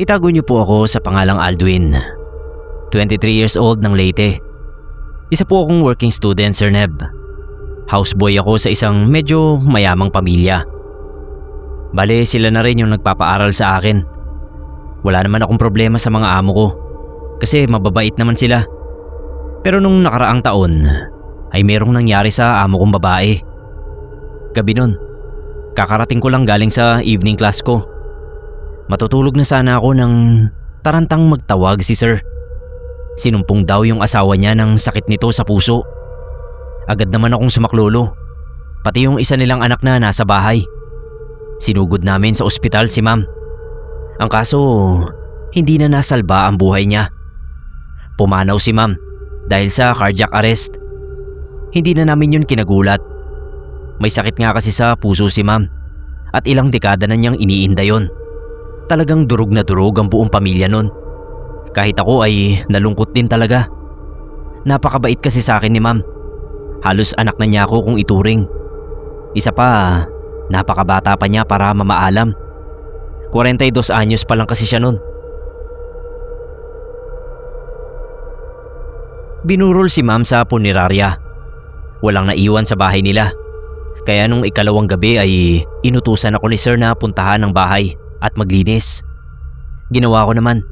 Itago niyo po ako sa pangalang Aldwin. 23 years old ng Leyte. Isa po akong working student, Sir Neb. Houseboy ako sa isang medyo mayamang pamilya. Bale, sila na rin yung nagpapaaral sa akin. Wala naman akong problema sa mga amo ko kasi mababait naman sila. Pero nung nakaraang taon ay merong nangyari sa amo kong babae. Gabi nun, kakarating ko lang galing sa evening class ko. Matutulog na sana ako nang tarantang magtawag si Sir. Sinumpong daw yung asawa niya ng sakit nito sa puso. Agad naman akong sumaklolo, pati yung isa nilang anak na nasa bahay. Sinugod namin sa ospital si Ma'am. Ang kaso, hindi na nasalba ang buhay niya. Pumanaw si Ma'am dahil sa cardiac arrest. Hindi na namin yun kinagulat. May sakit nga kasi sa puso si Ma'am at ilang dekada na niyang iniinda yun. Talagang durog na durog ang buong pamilya nun. Kahit ako ay nalungkot din talaga. Napakabait kasi sa akin ni Ma'am. Halos anak na niya ako kung ituring. Isa pa, napakabata pa niya para mamaalam. 42 anyos pa lang kasi siya nun. Binurol si Ma'am sa punerarya. Walang naiwan sa bahay nila. Kaya nung ikalawang gabi ay inutusan ako ni Sir na puntahan ang bahay at maglinis. Ginawa ko naman.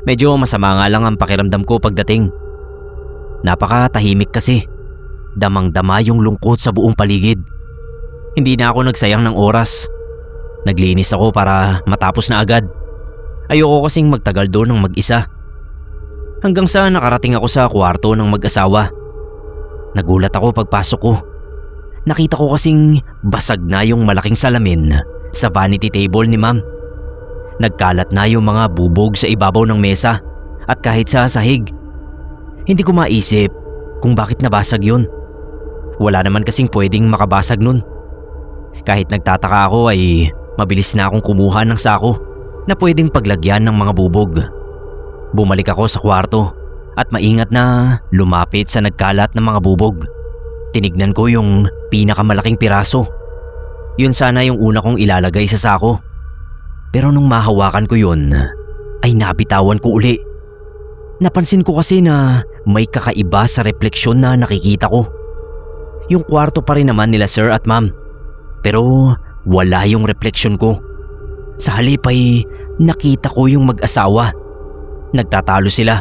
Medyo masama nga lang ang pakiramdam ko pagdating. Napakatahimik kasi. Damang-dama yung lungkot sa buong paligid. Hindi na ako nagsayang ng oras. Naglinis ako para matapos na agad. Ayoko kasing magtagal doon ng mag-isa. Hanggang sa nakarating ako sa kwarto ng mag-asawa. Nagulat ako pagpasok ko. Nakita ko kasing basag na yung malaking salamin sa vanity table ni Ma'am. Nagkalat na yung mga bubog sa ibabaw ng mesa at kahit sa sahig. Hindi ko maisip kung bakit nabasag yun. Wala naman kasing pwedeng makabasag nun. Kahit nagtataka ako ay mabilis na akong kumuha ng sako na pwedeng paglagyan ng mga bubog. Bumalik ako sa kwarto at maingat na lumapit sa nagkalat ng mga bubog. Tinignan ko yung pinakamalaking piraso. Yun sana yung una kong ilalagay sa sako. Pero nung mahawakan ko yun, ay nabitawan ko uli. Napansin ko kasi na may kakaiba sa refleksyon na nakikita ko. Yung kwarto pa rin naman nila Sir at Ma'am. Pero wala yung refleksyon ko. Sa halip ay nakita ko yung mag-asawa. Nagtatalo sila.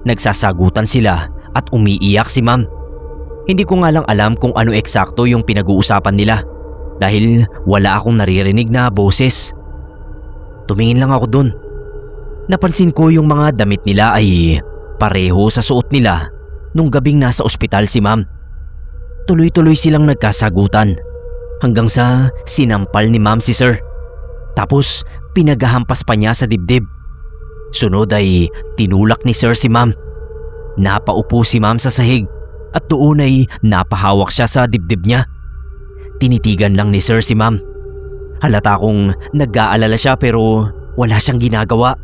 Nagsasagutan sila at umiiyak si Ma'am. Hindi ko nga lang alam kung ano eksakto yung pinag-uusapan nila dahil wala akong naririnig na boses. Tumingin lang ako dun. Napansin ko yung mga damit nila ay pareho sa suot nila nung gabing nasa ospital si Ma'am. Tuloy-tuloy silang nagkasagutan hanggang sa sinampal ni Ma'am si Sir. Tapos pinaghahampas pa niya sa dibdib. Sunod ay tinulak ni Sir si Ma'am. Napaupo si Ma'am sa sahig at doon ay napahawak siya sa dibdib niya. Tinitigan lang ni Sir si Ma'am. Halata kong nag-aalala siya pero wala siyang ginagawa.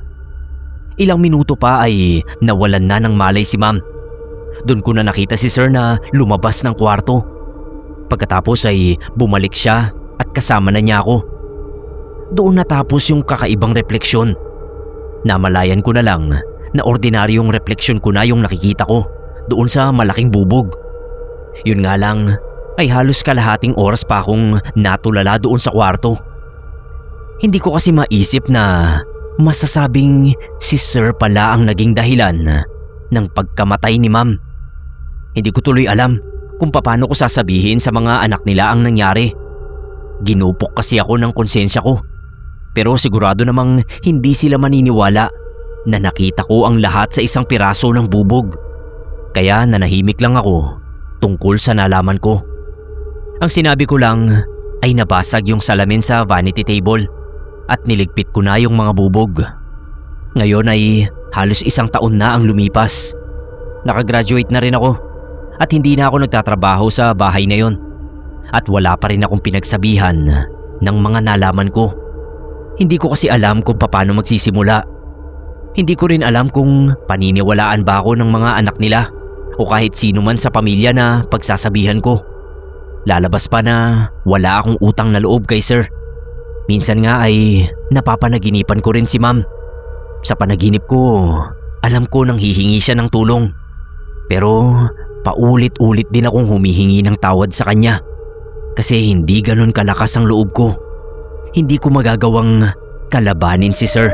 Ilang minuto pa ay nawalan na ng malay si Ma'am. Doon ko na nakita si Sir na lumabas ng kwarto. Pagkatapos ay bumalik siya at kasama na niya ako. Doon natapos yung kakaibang refleksyon. Namalayan ko na lang na ordinaryong refleksyon ko na yung nakikita ko doon sa malaking bubog. Yun nga lang ay halos kalahating oras pa akong natulala doon sa kwarto. Hindi ko kasi maisip na masasabing si Sir pala ang naging dahilan ng pagkamatay ni Ma'am. Hindi ko tuloy alam kung paano ko sasabihin sa mga anak nila ang nangyari. Ginupok kasi ako ng konsensya ko. Pero sigurado namang hindi sila maniniwala na nakita ko ang lahat sa isang piraso ng bubog. Kaya nanahimik lang ako tungkol sa nalaman ko. Ang sinabi ko lang ay nabasag yung salamin sa vanity table at niligpit ko na yung mga bubog. Ngayon ay halos 1 taon na ang lumipas. Nakagraduate na rin ako at hindi na ako nagtatrabaho sa bahay na yon. At wala pa rin akong pinagsabihan ng mga nalaman ko. Hindi ko kasi alam kung paano magsisimula. Hindi ko rin alam kung paniniwalaan ba ako ng mga anak nila o kahit sino man sa pamilya na pagsasabihan ko. Lalabas pa na wala akong utang na loob kay Sir. Minsan nga ay napapanaginipan ko rin si Ma'am Sa panaginip ko, alam ko nang hihingi siya ng tulong. Pero paulit-ulit din akong humihingi ng tawad sa kanya. Kasi hindi ganun kalakas ang loob ko. Hindi ko magagawang kalabanin si Sir.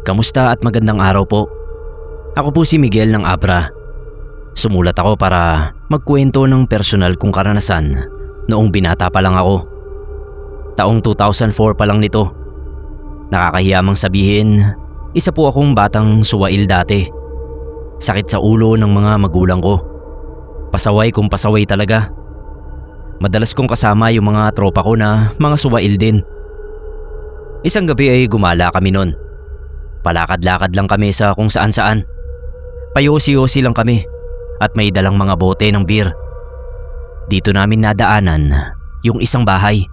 Kamusta at magandang araw po. Ako po si Miguel ng Abra. Sumulat ako para magkwento ng personal kong karanasan noong binata pa lang ako. Taong 2004 pa lang nito. Nakakahiyamang sabihin, isa po akong batang suwail dati. Sakit sa ulo ng mga magulang ko. Pasaway kung pasaway talaga. Madalas kong kasama yung mga tropa ko na mga suwail din. Isang gabi ay gumala kami nun. Palakad-lakad lang kami sa kung saan-saan. Payosi-yosi lang kami at may dalang mga bote ng beer. Dito namin nadaanan yung isang bahay.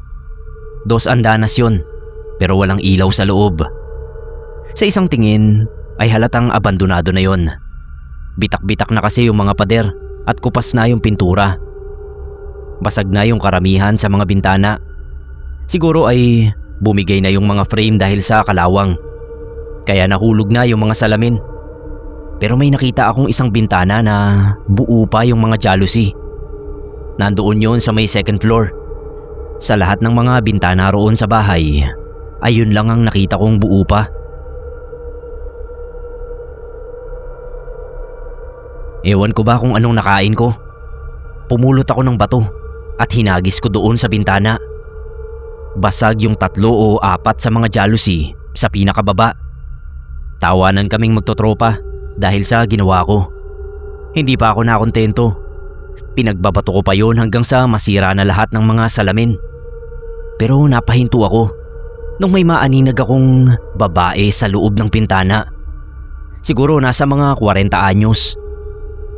2 andanas yun pero walang ilaw sa loob. Sa isang tingin ay halatang abandonado na yon. Bitak-bitak na kasi yung mga pader at kupas na yung pintura. Basag na yung karamihan sa mga bintana. Siguro ay bumigay na yung mga frame dahil sa kalawang. Kaya nahulog na yung mga salamin. Pero may nakita akong isang bintana na buo pa yung mga jalousie. Nandoon yon sa may 2nd floor. Sa lahat ng mga bintana roon sa bahay, ayun lang ang nakita kong buo pa. Ewan ko ba kung anong nakain ko. Pumulot ako ng bato at hinagis ko doon sa bintana. Basag yung 3 o 4 sa mga jalousie sa pinakababa. Tawanan kaming magtotropa dahil sa ginawa ko. Hindi pa ako nakontento. Pinagbabato ko pa yon hanggang sa masira na lahat ng mga salamin. Pero napahinto ako nung may maaninag akong babae sa loob ng pintana. Siguro nasa mga 40 anyos.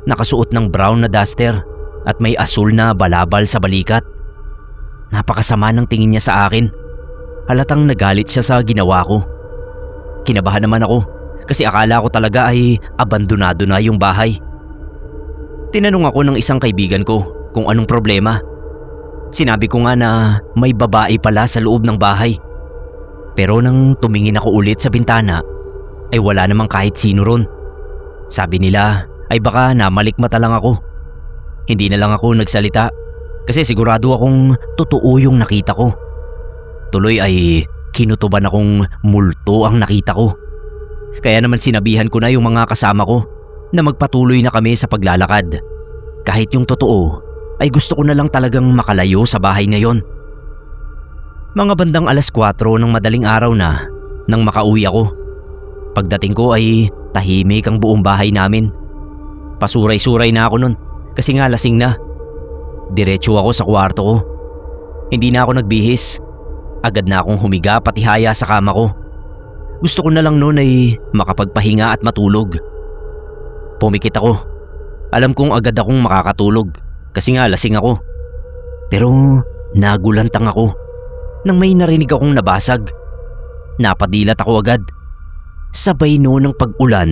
Nakasuot ng brown na duster at may asul na balabal sa balikat. Napakasama ng tingin niya sa akin. Halatang nagalit siya sa ginawa ko. Kinabahan naman ako kasi akala ko talaga ay abandonado na yung bahay. Tinanong ako ng isang kaibigan ko kung anong problema. Sinabi ko nga na may babae pala sa loob ng bahay. Pero nang tumingin ako ulit sa bintana ay wala namang kahit sino ron. Sabi nila ay baka namalikmata lang ako. Hindi na lang ako nagsalita kasi sigurado akong totoo yung nakita ko. Tuloy ay kinutuban akong multo ang nakita ko. Kaya naman sinabihan ko na yung mga kasama ko na magpatuloy na kami sa paglalakad. Kahit yung totoo ay gusto ko na lang talagang makalayo sa bahay na yon. Mga bandang 4:00 ng madaling araw na nang makauwi ako. Pagdating ko ay tahimik ang buong bahay namin. Pasuray-suray na ako nun kasi nga lasing na. Diretso ako sa kwarto ko. Hindi na ako nagbihis. Agad na akong humiga pati haya sa kama ko. Gusto ko na lang noon ay makapagpahinga at matulog. Pumikit ako. Alam kong agad akong makakatulog kasi nga lasing ako. Pero nagulantang ako nang may narinig akong nabasag. Napadilat ako agad. Sabay noon ng pag-ulan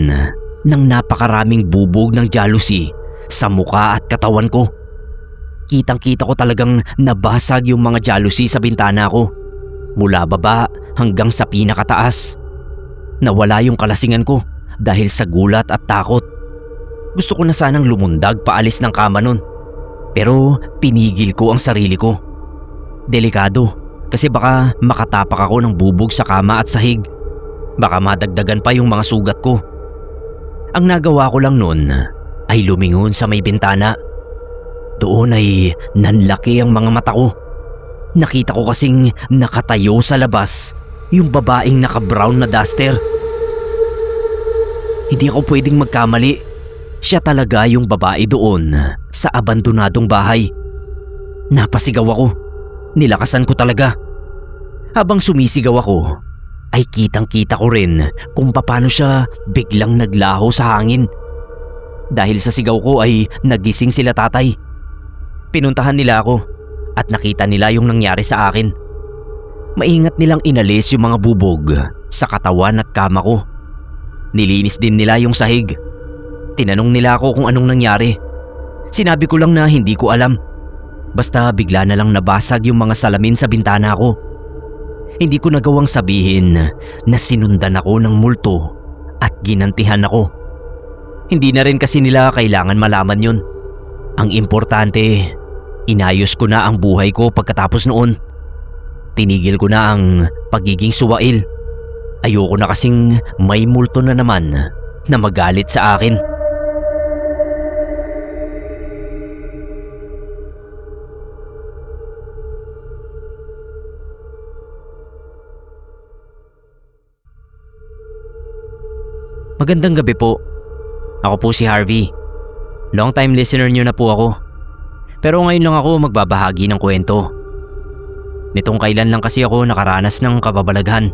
ng napakaraming bubog ng jalousie sa mukha at katawan ko. Kitang-kita ko talagang nabasag yung mga jalousie sa bintana ko. Mula baba hanggang sa pinakataas. Nawala yung kalasingan ko dahil sa gulat at takot. Gusto ko na sanang lumundag paalis ng kama nun. Pero pinigil ko ang sarili ko. Delikado kasi baka makatapak ako ng bubog sa kama at sahig. Baka madagdagan pa yung mga sugat ko. Ang nagawa ko lang nun ay lumingon sa may bintana. Doon ay nanlaki ang mga mata ko. Nakita ko kasing nakatayo sa labas yung babaeng naka-brown na duster. Hindi ako pwedeng magkamali. Siya talaga yung babae doon sa abandonadong bahay. Napasigaw ako. Nilakasan ko talaga. Habang sumisigaw ako, ay kitang-kita ko rin kung paano siya biglang naglaho sa hangin. Dahil sa sigaw ko ay nagising sila tatay. Pinuntahan nila ako at nakita nila yung nangyari sa akin. Maingat nilang inalis yung mga bubog sa katawan at kama ko. Nilinis din nila yung sahig. Tinanong nila ako kung anong nangyari. Sinabi ko lang na hindi ko alam. Basta bigla na lang nabasag yung mga salamin sa bintana ko. Hindi ko nagawang sabihin na sinundan ako ng multo at ginantihan ako. Hindi na rin kasi nila kailangan malaman yun. Ang importante, inayos ko na ang buhay ko pagkatapos noon. Tinigil ko na ang pagiging suwail. Ayoko na kasing may multo na naman na magalit sa akin. Magandang gabi po. Ako po si Harvey. Long time listener niyo na po ako. Pero ngayon lang ako magbabahagi ng kwento. Nitong kailan lang kasi ako nakaranas ng kababalaghan.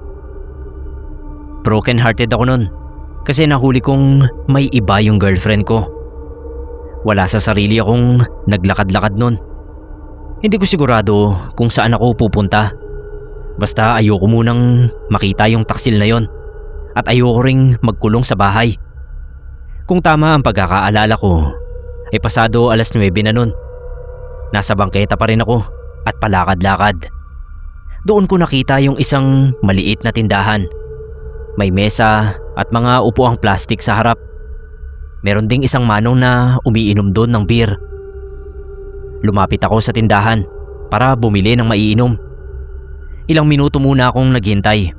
Broken hearted ako nun kasi nahuli kong may iba yung girlfriend ko. Wala sa sarili akong naglakad-lakad nun. Hindi ko sigurado kung saan ako pupunta. Basta ayoko munang makita yung taksil na yon. At ayoko ring magkulong sa bahay. Kung tama ang pagkakaalala ko, ay pasado 9:00 na nun. Nasa bangketa pa rin ako at palakad-lakad. Doon ko nakita yung isang maliit na tindahan. May mesa at mga upuang plastik sa harap. Meron ding isang manong na umiinom doon ng beer. Lumapit ako sa tindahan para bumili ng maiinom. Ilang minuto muna akong naghintay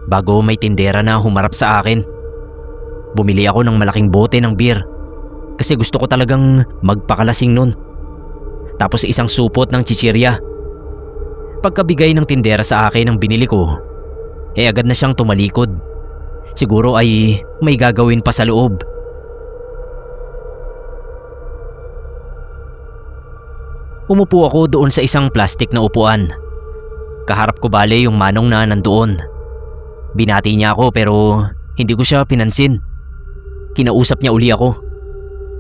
bago may tindera na humarap sa akin. Bumili ako ng malaking bote ng beer kasi gusto ko talagang magpakalasing nun. Tapos isang supot ng chichirya. Pagkabigay ng tindera sa akin ng binili ko, agad na siyang tumalikod. Siguro ay may gagawin pa sa loob. Umupo ako doon sa isang plastik na upuan. Kaharap ko bale yung manong na nandoon. Binati niya ako pero hindi ko siya pinansin. Kinausap niya uli ako.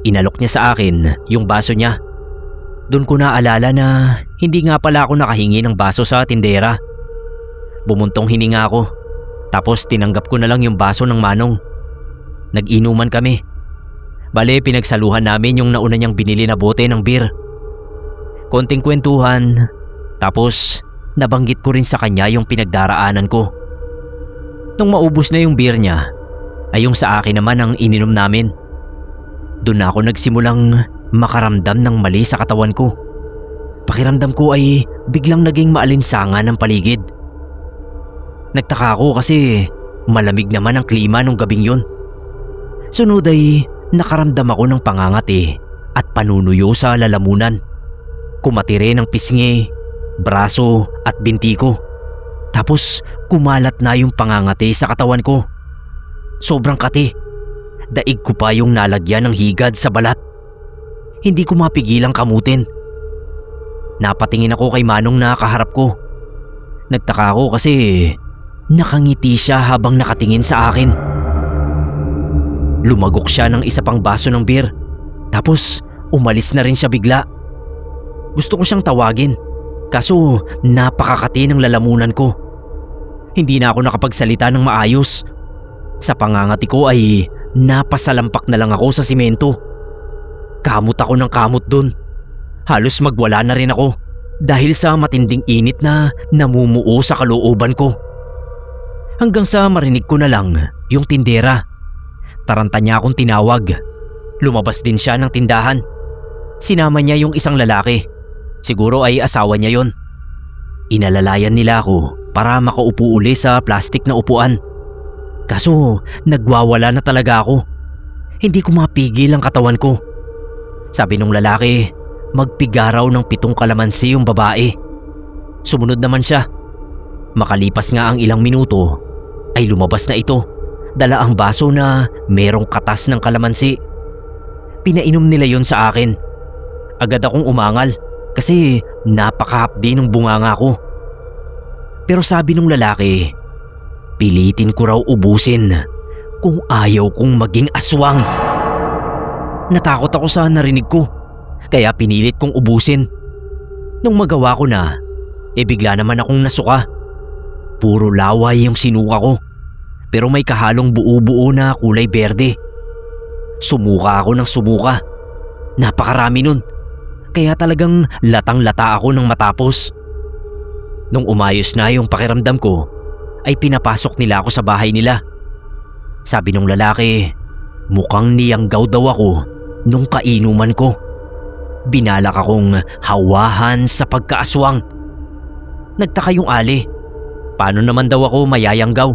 Inalok niya sa akin yung baso niya. Doon ko naalala na hindi nga pala ako nakahingi ng baso sa tindera. Bumuntong hininga ako. Tapos tinanggap ko na lang yung baso ng manong. Nag-inuman kami. Bale pinagsaluhan namin yung nauna niyang binili na bote ng beer. Konting kwentuhan. Tapos nabanggit ko rin sa kanya yung pinagdaraanan ko. Nung maubos na yung beer niya, ay yung sa akin naman ang ininom namin. Doon ako nagsimulang makaramdam ng mali sa katawan ko. Pakiramdam ko ay biglang naging maalinsangan ng paligid. Nagtaka ako kasi malamig naman ang klima nung gabing yun. Sunod ay nakaramdam ako ng pangangati at panunuyo sa lalamunan. Kumatire ng pisngi, braso at binti ko. Tapos kumalat na yung pangangati sa katawan ko. Sobrang kati. Daig ko pa yung nalagyan ng higad sa balat. Hindi ko mapigilang kamutin. Napatingin ako kay manong na kaharap ko. Nagtaka ako kasi nakangiti siya habang nakatingin sa akin. Lumagok siya ng isa pang baso ng beer. Tapos umalis na rin siya bigla. Gusto ko siyang tawagin. Kaso napakakati ng lalamunan ko. Hindi na ako nakapagsalita ng maayos. Sa pangangati ko ay napasalampak na lang ako sa simento. Kamot ako ng kamot dun. Halos magwala na rin ako dahil sa matinding init na namumuo sa kalooban ko. Hanggang sa marinig ko na lang yung tindera. Taranta niya akong tinawag. Lumabas din siya ng tindahan. Sinama niya yung isang lalaki. Siguro ay asawa niya yon. Inalalayan nila ako para makaupo uli sa plastik na upuan. Kaso nagwawala na talaga ako. Hindi ko mapigil ang katawan ko. Sabi nung lalaki, magpiga raw ng 7 kalamansi yung babae. Sumunod naman siya. Makalipas nga ang ilang minuto, ay lumabas na ito. Dala ang baso na merong katas ng kalamansi. Pinainom nila yon sa akin. Agad akong umangal kasi napakahapdi ng bunganga ko. Pero sabi nung lalaki, pilitin ko raw ubusin kung ayaw kong maging aswang. Natakot ako sa narinig ko, kaya pinilit kong ubusin. Nung magawa ko na, bigla naman akong nasuka. Puro laway yung sinuka ko, pero may kahalong buo-buo na kulay berde. sumuka ako ng sumuka. Napakarami nun. Kaya talagang latang-lata ako nang matapos. Nung umayos na yung pakiramdam ko, ay pinapasok nila ako sa bahay nila. Sabi nung lalaki, mukhang niyanggaw daw ako nung kainuman ko. Binalak akong hawahan sa pagkaaswang. Nagtaka yung Ali. Paano naman daw ako mayayanggaw?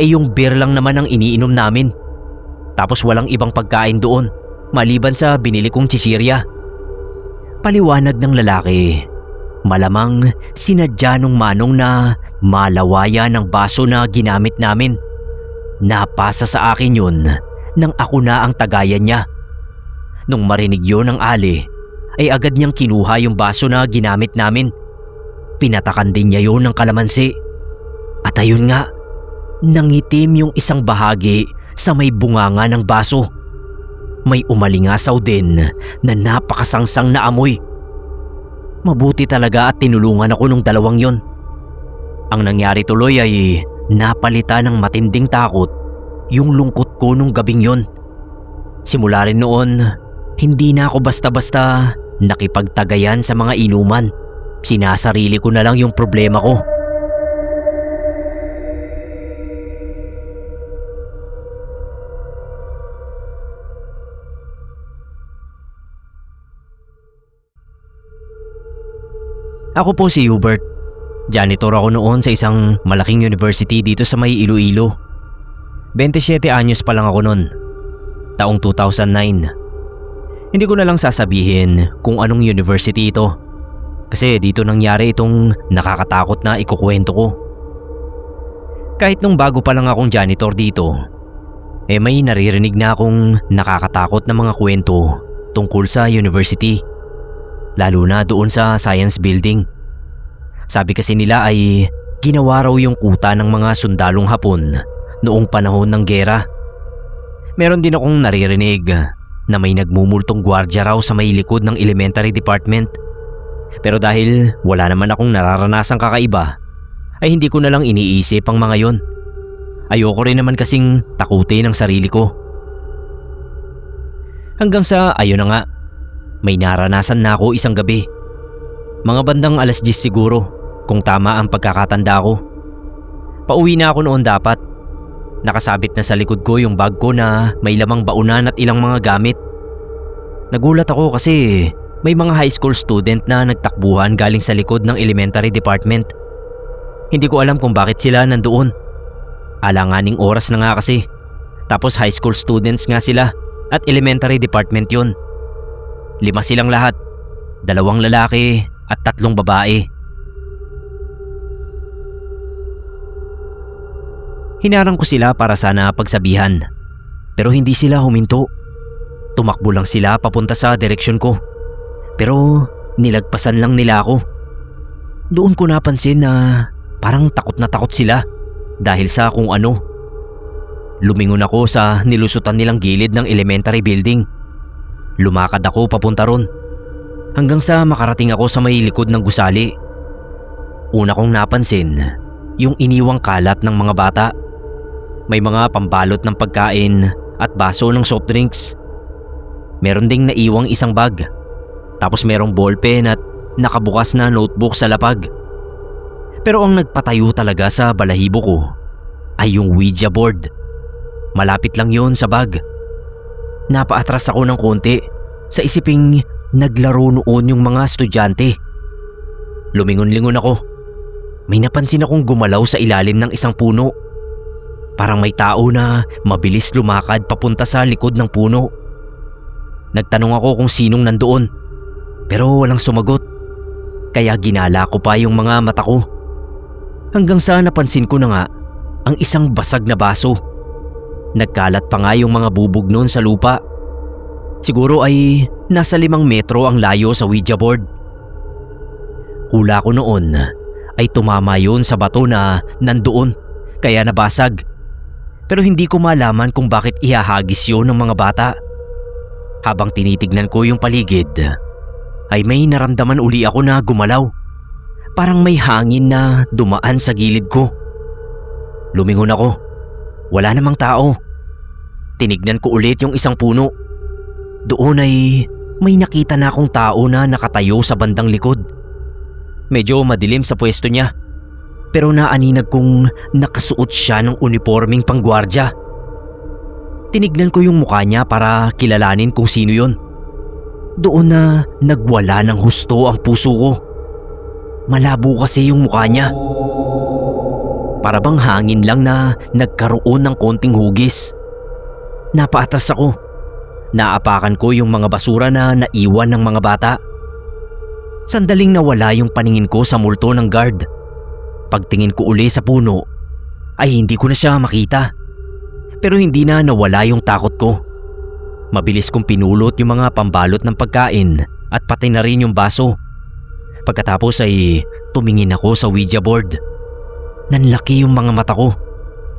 Yung beer lang naman ang iniinom namin. Tapos walang ibang pagkain doon, maliban sa binili kong chichirya. Paliwanag ng lalaki, malamang sinadya nung manong na malawaya ng baso na ginamit namin. Napasa sa akin yun nang ako na ang tagayan niya. Nung marinig yun ng Ali, ay agad niyang kinuha yung baso na ginamit namin. Pinatakan din niya yun ng kalamansi. At ayun nga, nangitim yung isang bahagi sa may bunganga ng baso. May umalingasaw din na napakasangsang na amoy. Mabuti talaga at tinulungan ako nung dalawang yon. Ang nangyari tuloy ay napalitan ng matinding takot yung lungkot ko nung gabing yon. Simula rin noon, hindi na ako basta-basta nakipagtagayan sa mga inuman. Sinasarili ko na lang yung problema ko. Ako po si Hubert. Janitor ako noon sa isang malaking university dito sa may Iloilo. 27 anyos pa lang ako noon. Taong 2009. Hindi ko na lang sasabihin kung anong university ito. Kasi dito nangyari itong nakakatakot na ikukwento ko. Kahit nung bago pa lang akong janitor dito, may naririnig na akong nakakatakot na mga kwento tungkol sa university. Lalo na doon sa science building. Sabi kasi nila ay ginawa raw yung kuta ng mga sundalong Hapon noong panahon ng gera. Meron din akong naririnig na may nagmumultong gwardya raw sa may likod ng elementary department. Pero dahil wala naman akong nararanasang kakaiba, ay hindi ko na lang iniisip ang mga yon. Ayoko rin naman kasing takutin ang sarili ko. Hanggang sa ayun na nga, may naranasan na ako isang gabi. Mga bandang 10:00 siguro, kung tama ang pagkakatanda ko. Pauwi na ako noon dapat. Nakasabit na sa likod ko yung bag ko na may lamang baunan at ilang mga gamit. Nagulat ako kasi may mga high school student na nagtakbuhan galing sa likod ng elementary department. Hindi ko alam kung bakit sila nandoon. Alanganing oras na nga kasi. Tapos high school students nga sila at elementary department yun. 5 silang lahat, 2 lalaki at 3 babae. Hinarang ko sila para sana pagsabihan, pero hindi sila huminto. Tumakbo lang sila papunta sa direksyon ko, pero nilagpasan lang nila ako. Doon ko napansin na parang takot na takot sila dahil sa kung ano. Lumingon ako sa nilusutan nilang gilid ng elementary building. Lumakad ako papunta ron hanggang sa makarating ako sa may likod ng gusali. Una kong napansin yung iniwang kalat ng mga bata. May mga pambalot ng pagkain at baso ng soft drinks. Meron ding naiwang isang bag. Tapos merong ballpen at nakabukas na notebook sa lapag. Pero ang nagpatayo talaga sa balahibo ko ay yung Ouija board. Malapit lang yon sa bag. Napaatras ako ng konti sa isiping naglaro noon yung mga estudyante. Lumingon-lingon ako. May napansin akong gumalaw sa ilalim ng isang puno. Parang may tao na mabilis lumakad papunta sa likod ng puno. Nagtanong ako kung sinong nandoon, pero walang sumagot. Kaya ginala ko pa yung mga mata ko. Hanggang sa napansin ko na nga ang isang basag na baso. Nagkalat pa nga yung mga bubog noon sa lupa. Siguro ay nasa 5 metro ang layo sa Ouija board. Hula ko noon ay tumama yun sa bato na nandoon, kaya nabasag. Pero hindi ko malaman kung bakit ihahagis yun ng mga bata. Habang tinitignan ko yung paligid, ay may naramdaman uli ako na gumalaw. Parang may hangin na dumaan sa gilid ko. Lumingon ako. Wala namang tao. Tinignan ko ulit yung isang puno. Doon ay may nakita na akong tao na nakatayo sa bandang likod. Medyo madilim sa pwesto niya, pero naaninag kong nakasuot siya ng uniforming panggwardya. Tinignan ko yung mukha niya para kilalanin kung sino yon. Doon na nagwala ng husto ang puso ko. Malabo kasi yung mukha niya. Para bang hangin lang na nagkaroon ng konting hugis. Napaatras ako. Naapakan ko yung mga basura na naiwan ng mga bata. Sandaling nawala yung paningin ko sa multo ng guard. Pagtingin ko uli sa puno ay hindi ko na siya makita. Pero hindi na nawala yung takot ko. Mabilis kong pinulot yung mga pambalot ng pagkain at pati na rin yung baso. Pagkatapos ay tumingin ako sa Ouija board. Nanlaki yung mga mata ko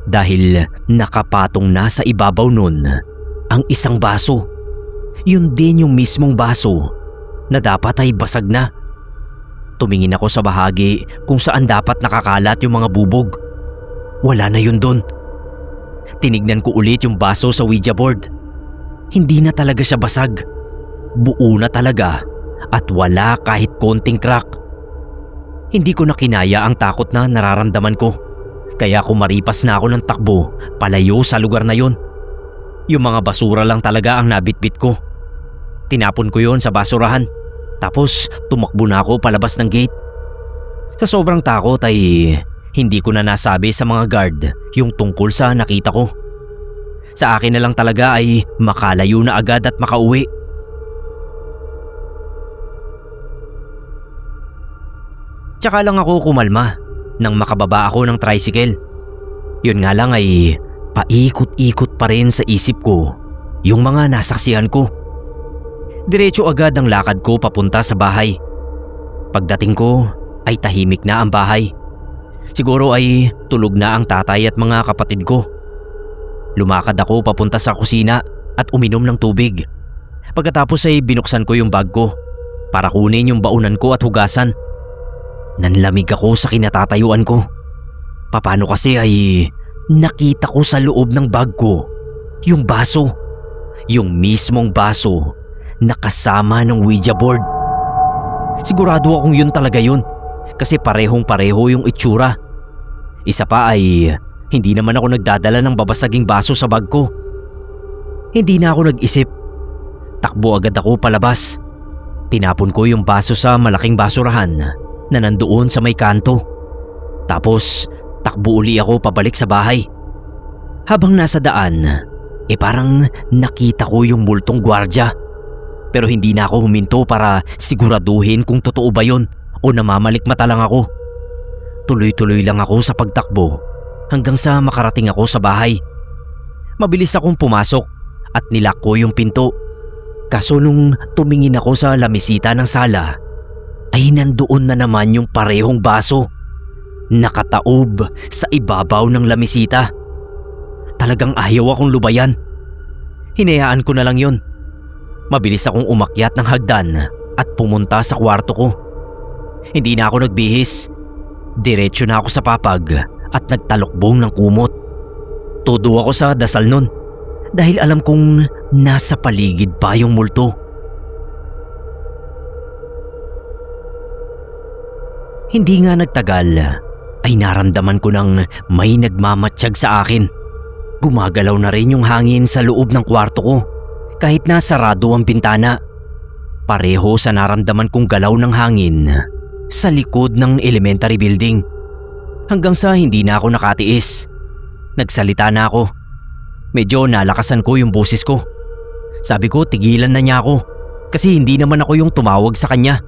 dahil nakapatong na sa ibabaw nun ang isang baso. Yun din yung mismong baso na dapat ay basag na. Tumingin ako sa bahagi kung saan dapat nakakalat yung mga bubog. Wala na yun dun. Tinignan ko ulit yung baso sa Ouija board. Hindi na talaga siya basag. Buo na talaga at wala kahit konting crack. Hindi ko na kinaya ang takot na nararamdaman ko. Kaya kumaripas na ako ng takbo palayo sa lugar na yon. Yung mga basura lang talaga ang nabitbit ko. Tinapon ko yon sa basurahan. Tapos tumakbo na ako palabas ng gate. Sa sobrang takot ay hindi ko na nasabi sa mga guard yung tungkol sa nakita ko. Sa akin na lang talaga ay makalayo na agad at makauwi. Tsaka lang ako kumalma nang makababa ako ng tricycle. Yun nga lang ay paikot-ikot pa rin sa isip ko yung mga nasaksihan ko. Diretso agad ang lakad ko papunta sa bahay. Pagdating ko ay tahimik na ang bahay. Siguro ay tulog na ang tatay at mga kapatid ko. Lumakad ako papunta sa kusina at uminom ng tubig. Pagkatapos ay binuksan ko yung bag ko para kunin yung baunan ko at hugasan. Nanlamig ako sa kinatatayuan ko. Paano kasi ay nakita ko sa loob ng bag ko yung baso. Yung mismong baso na kasama ng Ouija board. Sigurado akong yun talaga yun kasi parehong-pareho yung itsura. Isa pa ay hindi naman ako nagdadala ng babasaging baso sa bag ko. Hindi na ako nag-isip. Takbo agad ako palabas. Tinapon ko yung baso sa malaking basurahan na nandoon sa may kanto. Tapos takbo uli ako pabalik sa bahay. Habang nasa daan, parang nakita ko yung multong gwardya. Pero hindi na ako huminto para siguraduhin kung totoo ba yun o namamalikmata lang ako. Tuloy-tuloy lang ako sa pagtakbo hanggang sa makarating ako sa bahay. Mabilis akong pumasok at nilak ko yung pinto. Kaso nung tumingin ako sa lamisita ng sala, ay nandoon na naman yung parehong baso. Nakataob sa ibabaw ng lamisita. Talagang ayaw akong lubayan. Hinayaan ko na lang yun. Mabilis akong umakyat ng hagdan at pumunta sa kwarto ko. Hindi na ako nagbihis. Diretso na ako sa papag at nagtalokbong ng kumot. Todo ako sa dasal nun dahil alam kong nasa paligid pa yung multo. Hindi nga nagtagal ay naramdaman ko nang may nagmamatsyag sa akin. Gumagalaw na rin yung hangin sa loob ng kwarto ko kahit na sarado ang bintana. Pareho sa naramdaman kong galaw ng hangin sa likod ng elementary building. Hanggang sa hindi na ako nakatiis. Nagsalita na ako. Medyo nalakasan ko yung boses ko. Sabi ko tigilan na niya ako kasi hindi naman ako yung tumawag sa kanya.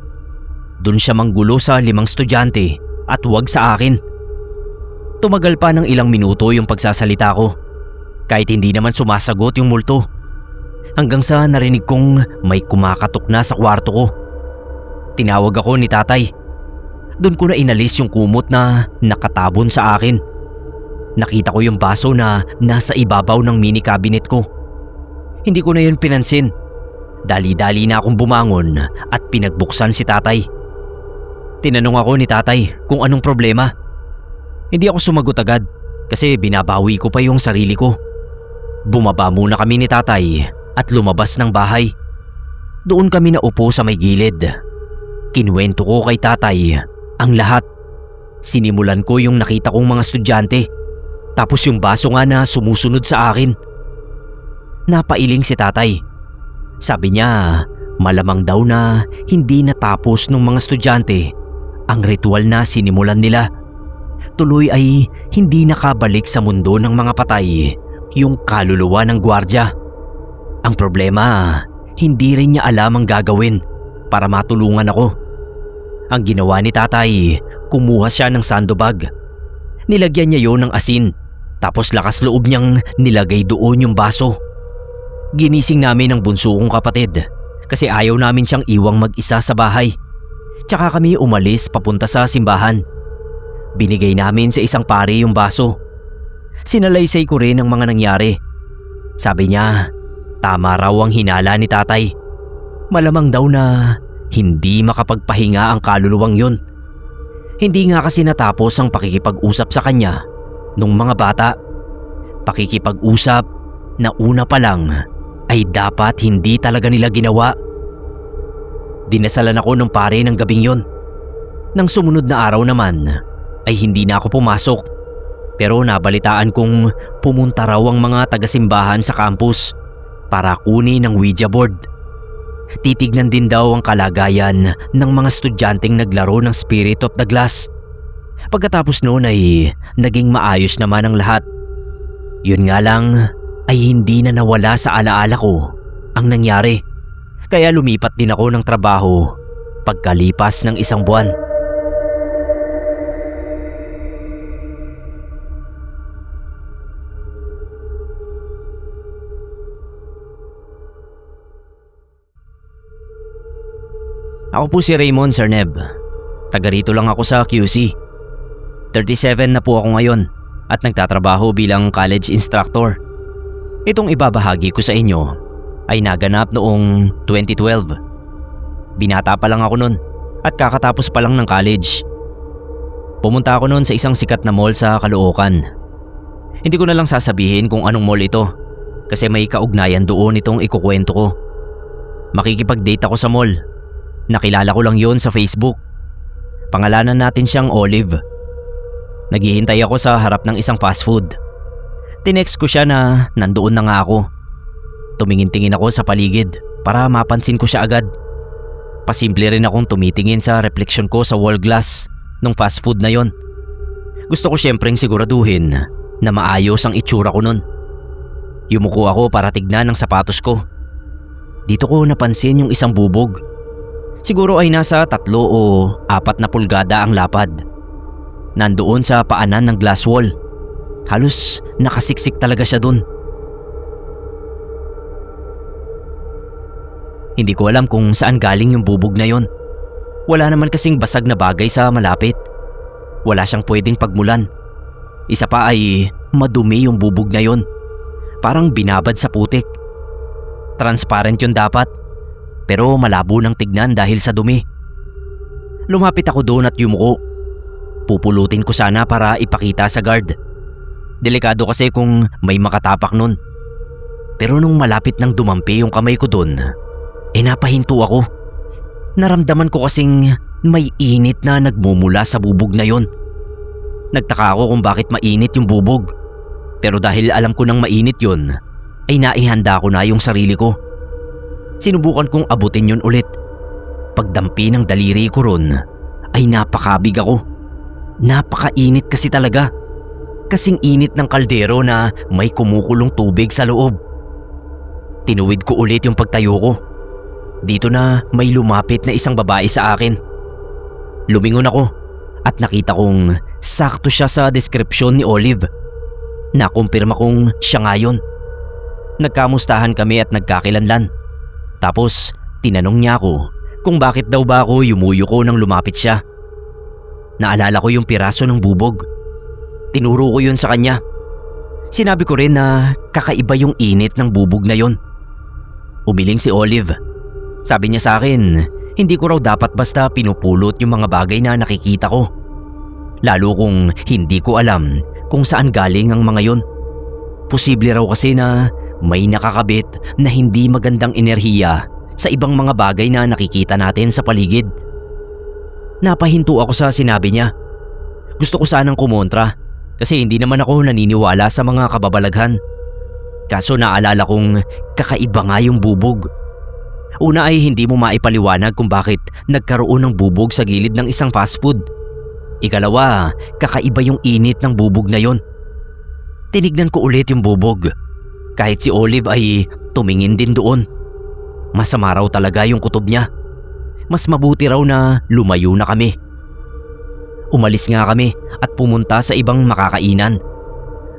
Doon siya manggulo sa 5 estudyante at wag sa akin. Tumagal pa ng ilang minuto yung pagsasalita ko kahit hindi naman sumasagot yung multo. Hanggang sa narinig kong may kumakatok na sa kwarto ko. Tinawag ako ni tatay. Doon ko na inalis yung kumot na nakatabon sa akin. Nakita ko yung baso na nasa ibabaw ng mini cabinet ko. Hindi ko na yun pinansin. Dali-dali na akong bumangon at pinagbuksan si tatay. Tinanong ako ni tatay kung anong problema. Hindi ako sumagot agad kasi binabawi ko pa yung sarili ko. Bumaba muna kami ni tatay at lumabas ng bahay. Doon kami naupo sa may gilid. Kinuwento ko kay tatay ang lahat. Sinimulan ko yung nakita kong mga estudyante, tapos yung baso nga na sumusunod sa akin. Napailing si tatay. Sabi niya malamang daw na hindi natapos ng mga estudyante ang ritual na sinimulan nila. Tuloy ay hindi nakabalik sa mundo ng mga patay yung kaluluwa ng gwardya. Ang problema, hindi rin niya alam ang gagawin para matulungan ako. Ang ginawa ni tatay, kumuha siya ng sandobag. Nilagyan niya yon ng asin, tapos lakas loob niyang nilagay doon yung baso. Ginising namin ang bunso kong kapatid kasi ayaw namin siyang iwang mag-isa sa bahay. Tsaka kami umalis papunta sa simbahan. Binigay namin sa isang pari yung baso. Sinalaysay ko rin ang mga nangyari. Sabi niya, tama raw ang hinala ni tatay. Malamang daw na hindi makapagpahinga ang kaluluwang yun. Hindi nga kasi natapos ang pakikipag-usap sa kanya nung mga bata. Pakikipag-usap na una pa lang ay dapat hindi talaga nila ginawa. Dinasalan ako ng pare ng gabing yun. Nang sumunod na araw naman ay hindi na ako pumasok. Pero nabalitaan kong pumunta raw ang mga taga-simbahan sa campus para kunin ang Ouija board. Titignan din daw ang kalagayan ng mga estudyanteng naglaro ng Spirit of the Glass. Pagkatapos noon ay naging maayos naman ang lahat. Yun nga lang ay hindi na nawala sa alaala ko ang nangyari. Kaya lumipat din ako ng trabaho pagkalipas ng 1 buwan. Ako po si Raymond Sarneb. Taga rito lang ako sa QC. 37 na po ako ngayon at nagtatrabaho bilang college instructor. Itong ibabahagi ko sa inyo ay naganap noong 2012. Binata pa lang ako noon at kakatapos pa lang ng college. Pumunta ako noon sa isang sikat na mall sa Caloocan. Hindi ko na lang sasabihin kung anong mall ito kasi may kaugnayan doon itong ikukwento ko. Makikipag-date ako sa mall. Nakilala ko lang yon sa Facebook. Pangalanan natin siyang Olive. Naghihintay ako sa harap ng isang fast food. Tinext ko siya na nandoon na nga ako. Tumingin-tingin ako sa paligid para mapansin ko siya agad. Pasimple rin akong tumitingin sa reflection ko sa wall glass ng fast food na yon. Gusto ko syempreng siguraduhin na maayos ang itsura ko nun. Yumuko ako para tignan ang sapatos ko. Dito ko napansin yung isang bubog. Siguro ay nasa 3 o 4 na pulgada ang lapad. Nandoon sa paanan ng glass wall. Halos nakasiksik talaga siya dun. Hindi ko alam kung saan galing yung bubog na yon. Wala naman kasing basag na bagay sa malapit. Wala siyang pwedeng pagmulan. Isa pa ay madumi yung bubog na yon. Parang binabad sa putik. Transparent yun dapat. Pero malabo ng tignan dahil sa dumi. Lumapit ako doon at yumuko. Pupulutin ko sana para ipakita sa guard. Delikado kasi kung may makatapak nun. Pero nung malapit nang dumampi yung kamay ko doon, napahinto ako. Naramdaman ko kasing may init na nagmumula sa bubog na yon. Nagtaka ako kung bakit mainit yung bubog. Pero dahil alam ko nang mainit yon, ay naihanda ko na yung sarili ko. Sinubukan kong abutin yun ulit. Pagdampi ng daliri ko ron ay napakabig ako. Napakainit kasi talaga. Kasing init ng kaldero na may kumukulong tubig sa loob. Tinuwid ko ulit yung pagtayo ko. Dito na may lumapit na isang babae sa akin. Lumingon ako at nakita kong sakto siya sa deskripsyon ni Olive. Nakumpirma kong siya nga yun. Nagkamustahan kami at nagkakilanlan. Tapos tinanong niya ako kung bakit daw ba ako yumuyuko nang lumapit siya. Naalala ko yung piraso ng bubog. Tinuro ko yun sa kanya. Sinabi ko rin na kakaiba yung init ng bubog na yon. Umiling si Olive. Sabi niya sa akin, hindi ko raw dapat basta pinupulot yung mga bagay na nakikita ko. Lalo kung hindi ko alam kung saan galing ang mga yon. Posible raw kasi na may nakakabit na hindi magandang enerhiya sa ibang mga bagay na nakikita natin sa paligid. Napahinto ako sa sinabi niya. Gusto ko sanang kumontra kasi hindi naman ako naniniwala sa mga kababalaghan. Kaso naalala kong kakaiba nga yung bubog. Una ay hindi mo maipaliwanag kung bakit nagkaroon ng bubog sa gilid ng isang fast food. Ikalawa, kakaiba yung init ng bubog na yon. Tinignan ko ulit yung bubog. Kahit si Olive ay tumingin din doon. Masama raw talaga yung kutob niya. Mas mabuti raw na lumayo na kami. Umalis nga kami at pumunta sa ibang makakainan.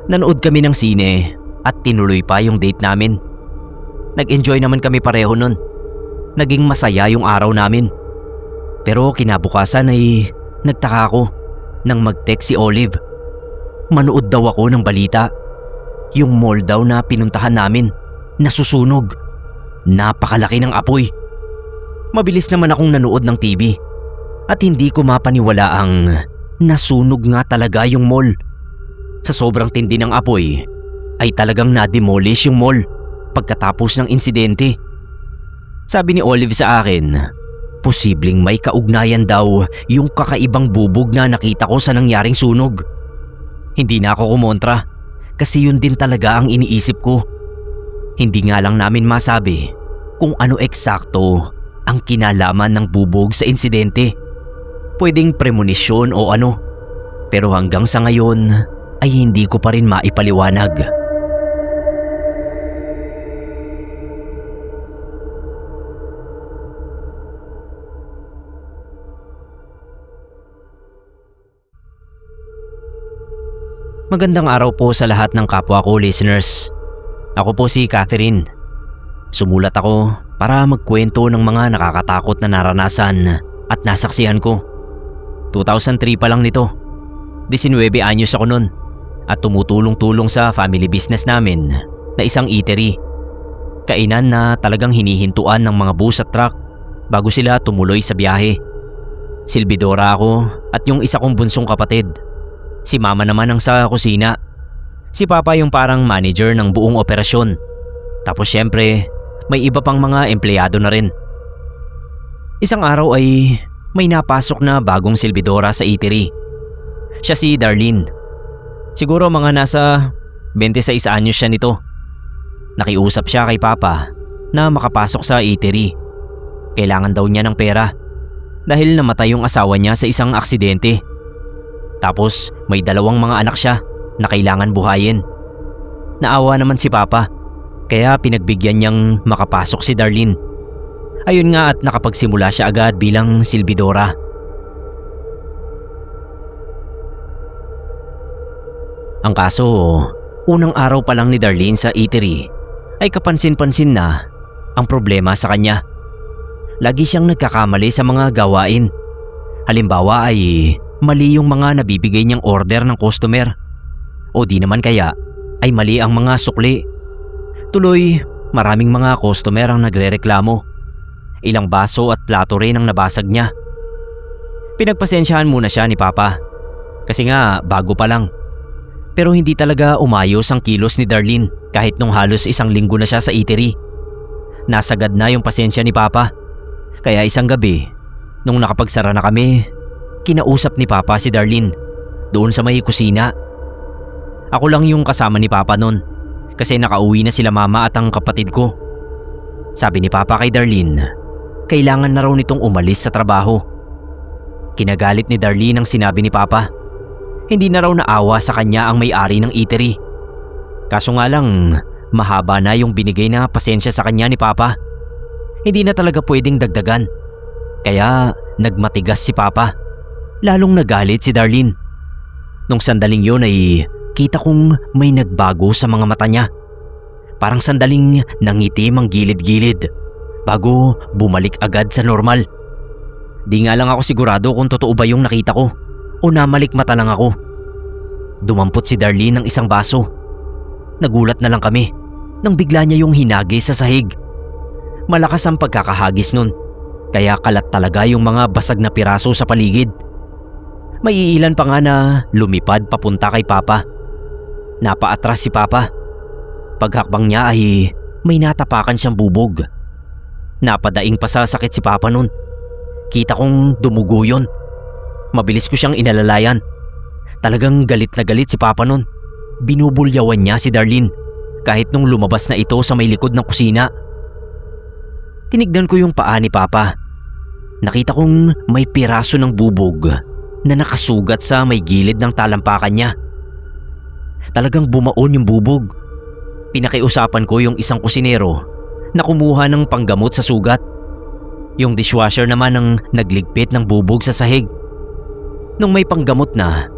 Nanood kami ng sine at tinuloy pa yung date namin. Nag-enjoy naman kami pareho nun. Naging masaya yung araw namin. Pero kinabukasan ay nagtaka ako nang mag-text si Olive. Manood daw ako ng balita. Yung mall daw na pinuntahan namin nasusunog. Napakalaki ng apoy. Mabilis naman akong nanood ng TV at hindi ko mapaniwala ang nasunog nga talaga yung mall. Sa sobrang tindi ng apoy ay talagang na-demolish yung mall pagkatapos ng insidente. Sabi ni Olive sa akin, posibleng may kaugnayan daw yung kakaibang bubog na nakita ko sa nangyaring sunog. Hindi na ako kumontra kasi yun din talaga ang iniisip ko. Hindi nga lang namin masabi kung ano eksakto ang kinalaman ng bubog sa insidente. Pwedeng premonition o ano, pero hanggang sa ngayon ay hindi ko pa rin maipaliwanag. Magandang araw po sa lahat ng kapwa ko listeners. Ako po si Catherine. Sumulat ako para magkwento ng mga nakakatakot na naranasan at nasaksihan ko. 2003 pa lang nito. 19 anyos ako nun at tumutulong-tulong sa family business namin na isang eatery. Kainan na talagang hinihintuan ng mga bus at truck bago sila tumuloy sa biyahe. Silbidora ako at yung isa kong bunsong kapatid. Si mama naman ang sa kusina. Si papa yung parang manager ng buong operasyon. Tapos syempre, may iba pang mga empleyado na rin. Isang araw ay may napasok na bagong silbidora sa eatery. Siya si Darlene. Siguro mga nasa 26 anyos siya nito. Nakiusap siya kay papa na makapasok sa eatery. Kailangan daw niya ng pera dahil namatay yung asawa niya sa isang aksidente. Tapos may 2 mga anak siya na kailangan buhayin. Naawa naman si papa kaya pinagbigyan niyang makapasok si Darlene. Ayun nga at nakapagsimula siya agad bilang silbidora. Ang kaso, unang araw pa lang ni Darlene sa eatery ay kapansin-pansin na ang problema sa kanya. Lagi siyang nagkakamali sa mga gawain. Halimbawa ay mali yung mga nabibigay niyang order ng customer. O di naman kaya ay mali ang mga sukli. Tuloy, maraming mga customer ang nagrereklamo. Ilang baso at plato rin ang nabasag niya. Pinagpasensyahan muna siya ni papa kasi nga bago pa lang. Pero hindi talaga umayos ang kilos ni Darlene kahit nung halos 1 linggo na siya sa eatery. Nasagad na yung pasensya ni papa. Kaya isang gabi, nung nakapagsara na kami, kinausap ni papa si Darlene doon sa may kusina. Ako lang yung kasama ni papa nun kasi nakauwi na sila mama at ang kapatid ko. Sabi ni papa kay Darlene, kailangan na raw nitong umalis sa trabaho. Kinagalit ni Darlene ang sinabi ni papa. Hindi na raw naawa sa kanya ang may-ari ng eatery. Kaso nga lang, mahaba na yung binigay na pasensya sa kanya ni papa. Hindi na talaga pwedeng dagdagan. Kaya nagmatigas si papa. Lalong nagalit si Darlene. Nung sandaling yun ay kita kong may nagbago sa mga mata niya. Parang sandaling nangitim ang gilid-gilid bago bumalik agad sa normal. Di nga lang ako sigurado kung totoo ba yung nakita ko o namalikmata lang ako. Dumampot si Darlene ng isang baso. Nagulat na lang kami nang bigla niya yung hinagis sa sahig. Malakas ang pagkakahagis nun, kaya kalat talaga yung mga basag na piraso sa paligid. May ilan pa nga na lumipad papunta kay papa. Napaatras si papa paghakbang niya ay may natapakan siyang bubog. Napadaing pa sa sakit si Papa nun. Kita kong dumugo yun. Mabilis ko siyang inalalayan. Talagang galit na galit si Papa nun. Binubulyawan niya si Darlene kahit nung lumabas na ito sa may likod ng kusina. Tinignan ko yung paa ni Papa. Nakita kong may piraso ng bubog na nakasugat sa may gilid ng talampakan niya. Talagang bumaon yung bubog. Pinakiusapan ko yung isang kusinero na kumuha ng panggamot sa sugat. Yung dishwasher naman ang nagligpit ng bubog sa sahig. Nung may panggamot na,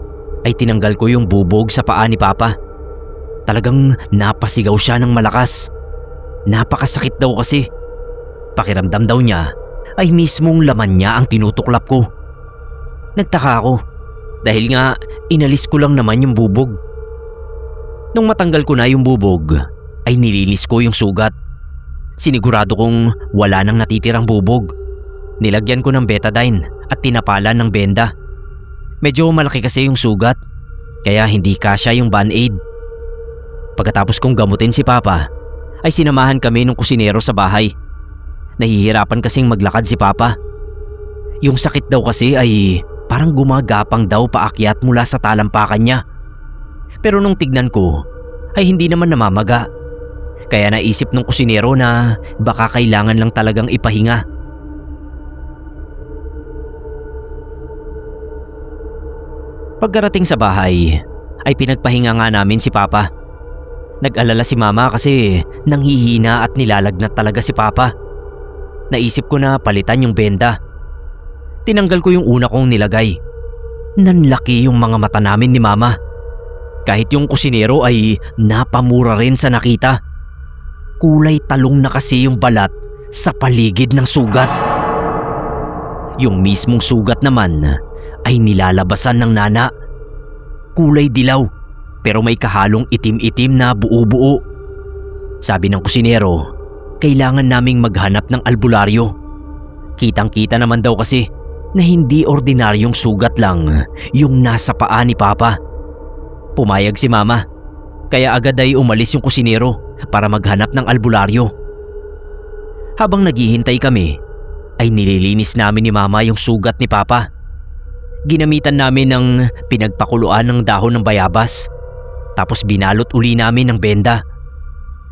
ay tinanggal ko yung bubog sa paa ni Papa. Talagang napasigaw siya ng malakas. Napakasakit daw kasi. Pakiramdam daw niya ay mismong laman niya ang tinutuklap ko. Nagtaka ako dahil nga inalis ko lang naman yung bubog. Nung matanggal ko na yung bubog ay nilinis ko yung sugat. Sinigurado kong wala nang natitirang bubog. Nilagyan ko ng betadine at tinapalan ng benda. Medyo malaki kasi yung sugat kaya hindi kasya yung band-aid. Pagkatapos kong gamutin si Papa ay sinamahan kami ng kusinero sa bahay. Nahihirapan kasing maglakad si Papa. Yung sakit daw kasi ay parang gumagapang daw paakyat mula sa talampakan niya. Pero nung tignan ko ay hindi naman namamaga. Kaya naisip ng kusinero na baka kailangan lang talagang ipahinga. Pagkarating sa bahay ay pinagpahinga nga namin si Papa. Nag-alala si Mama kasi nanghihina at nilalagnat talaga si Papa. Naisip ko na palitan yung benda. Tinanggal ko yung una kong nilagay. Nanlaki yung mga mata namin ni Mama. Kahit yung kusinero ay napamura rin sa nakita. Kulay talong na kasi yung balat sa paligid ng sugat. Yung mismong sugat naman ay nilalabasan ng nana. Kulay dilaw pero may kahalong itim-itim na buo-buo. Sabi ng kusinero, kailangan naming maghanap ng albularyo. Kitang-kita naman daw kasi na hindi ordinaryong sugat lang yung nasa paa ni Papa. Pumayag si Mama, kaya agad ay umalis yung kusinero para maghanap ng albularyo. Habang naghihintay kami, ay nililinis namin ni Mama yung sugat ni Papa. Ginamitan namin ng pinagpakuluan ng dahon ng bayabas, tapos binalot uli namin ng benda.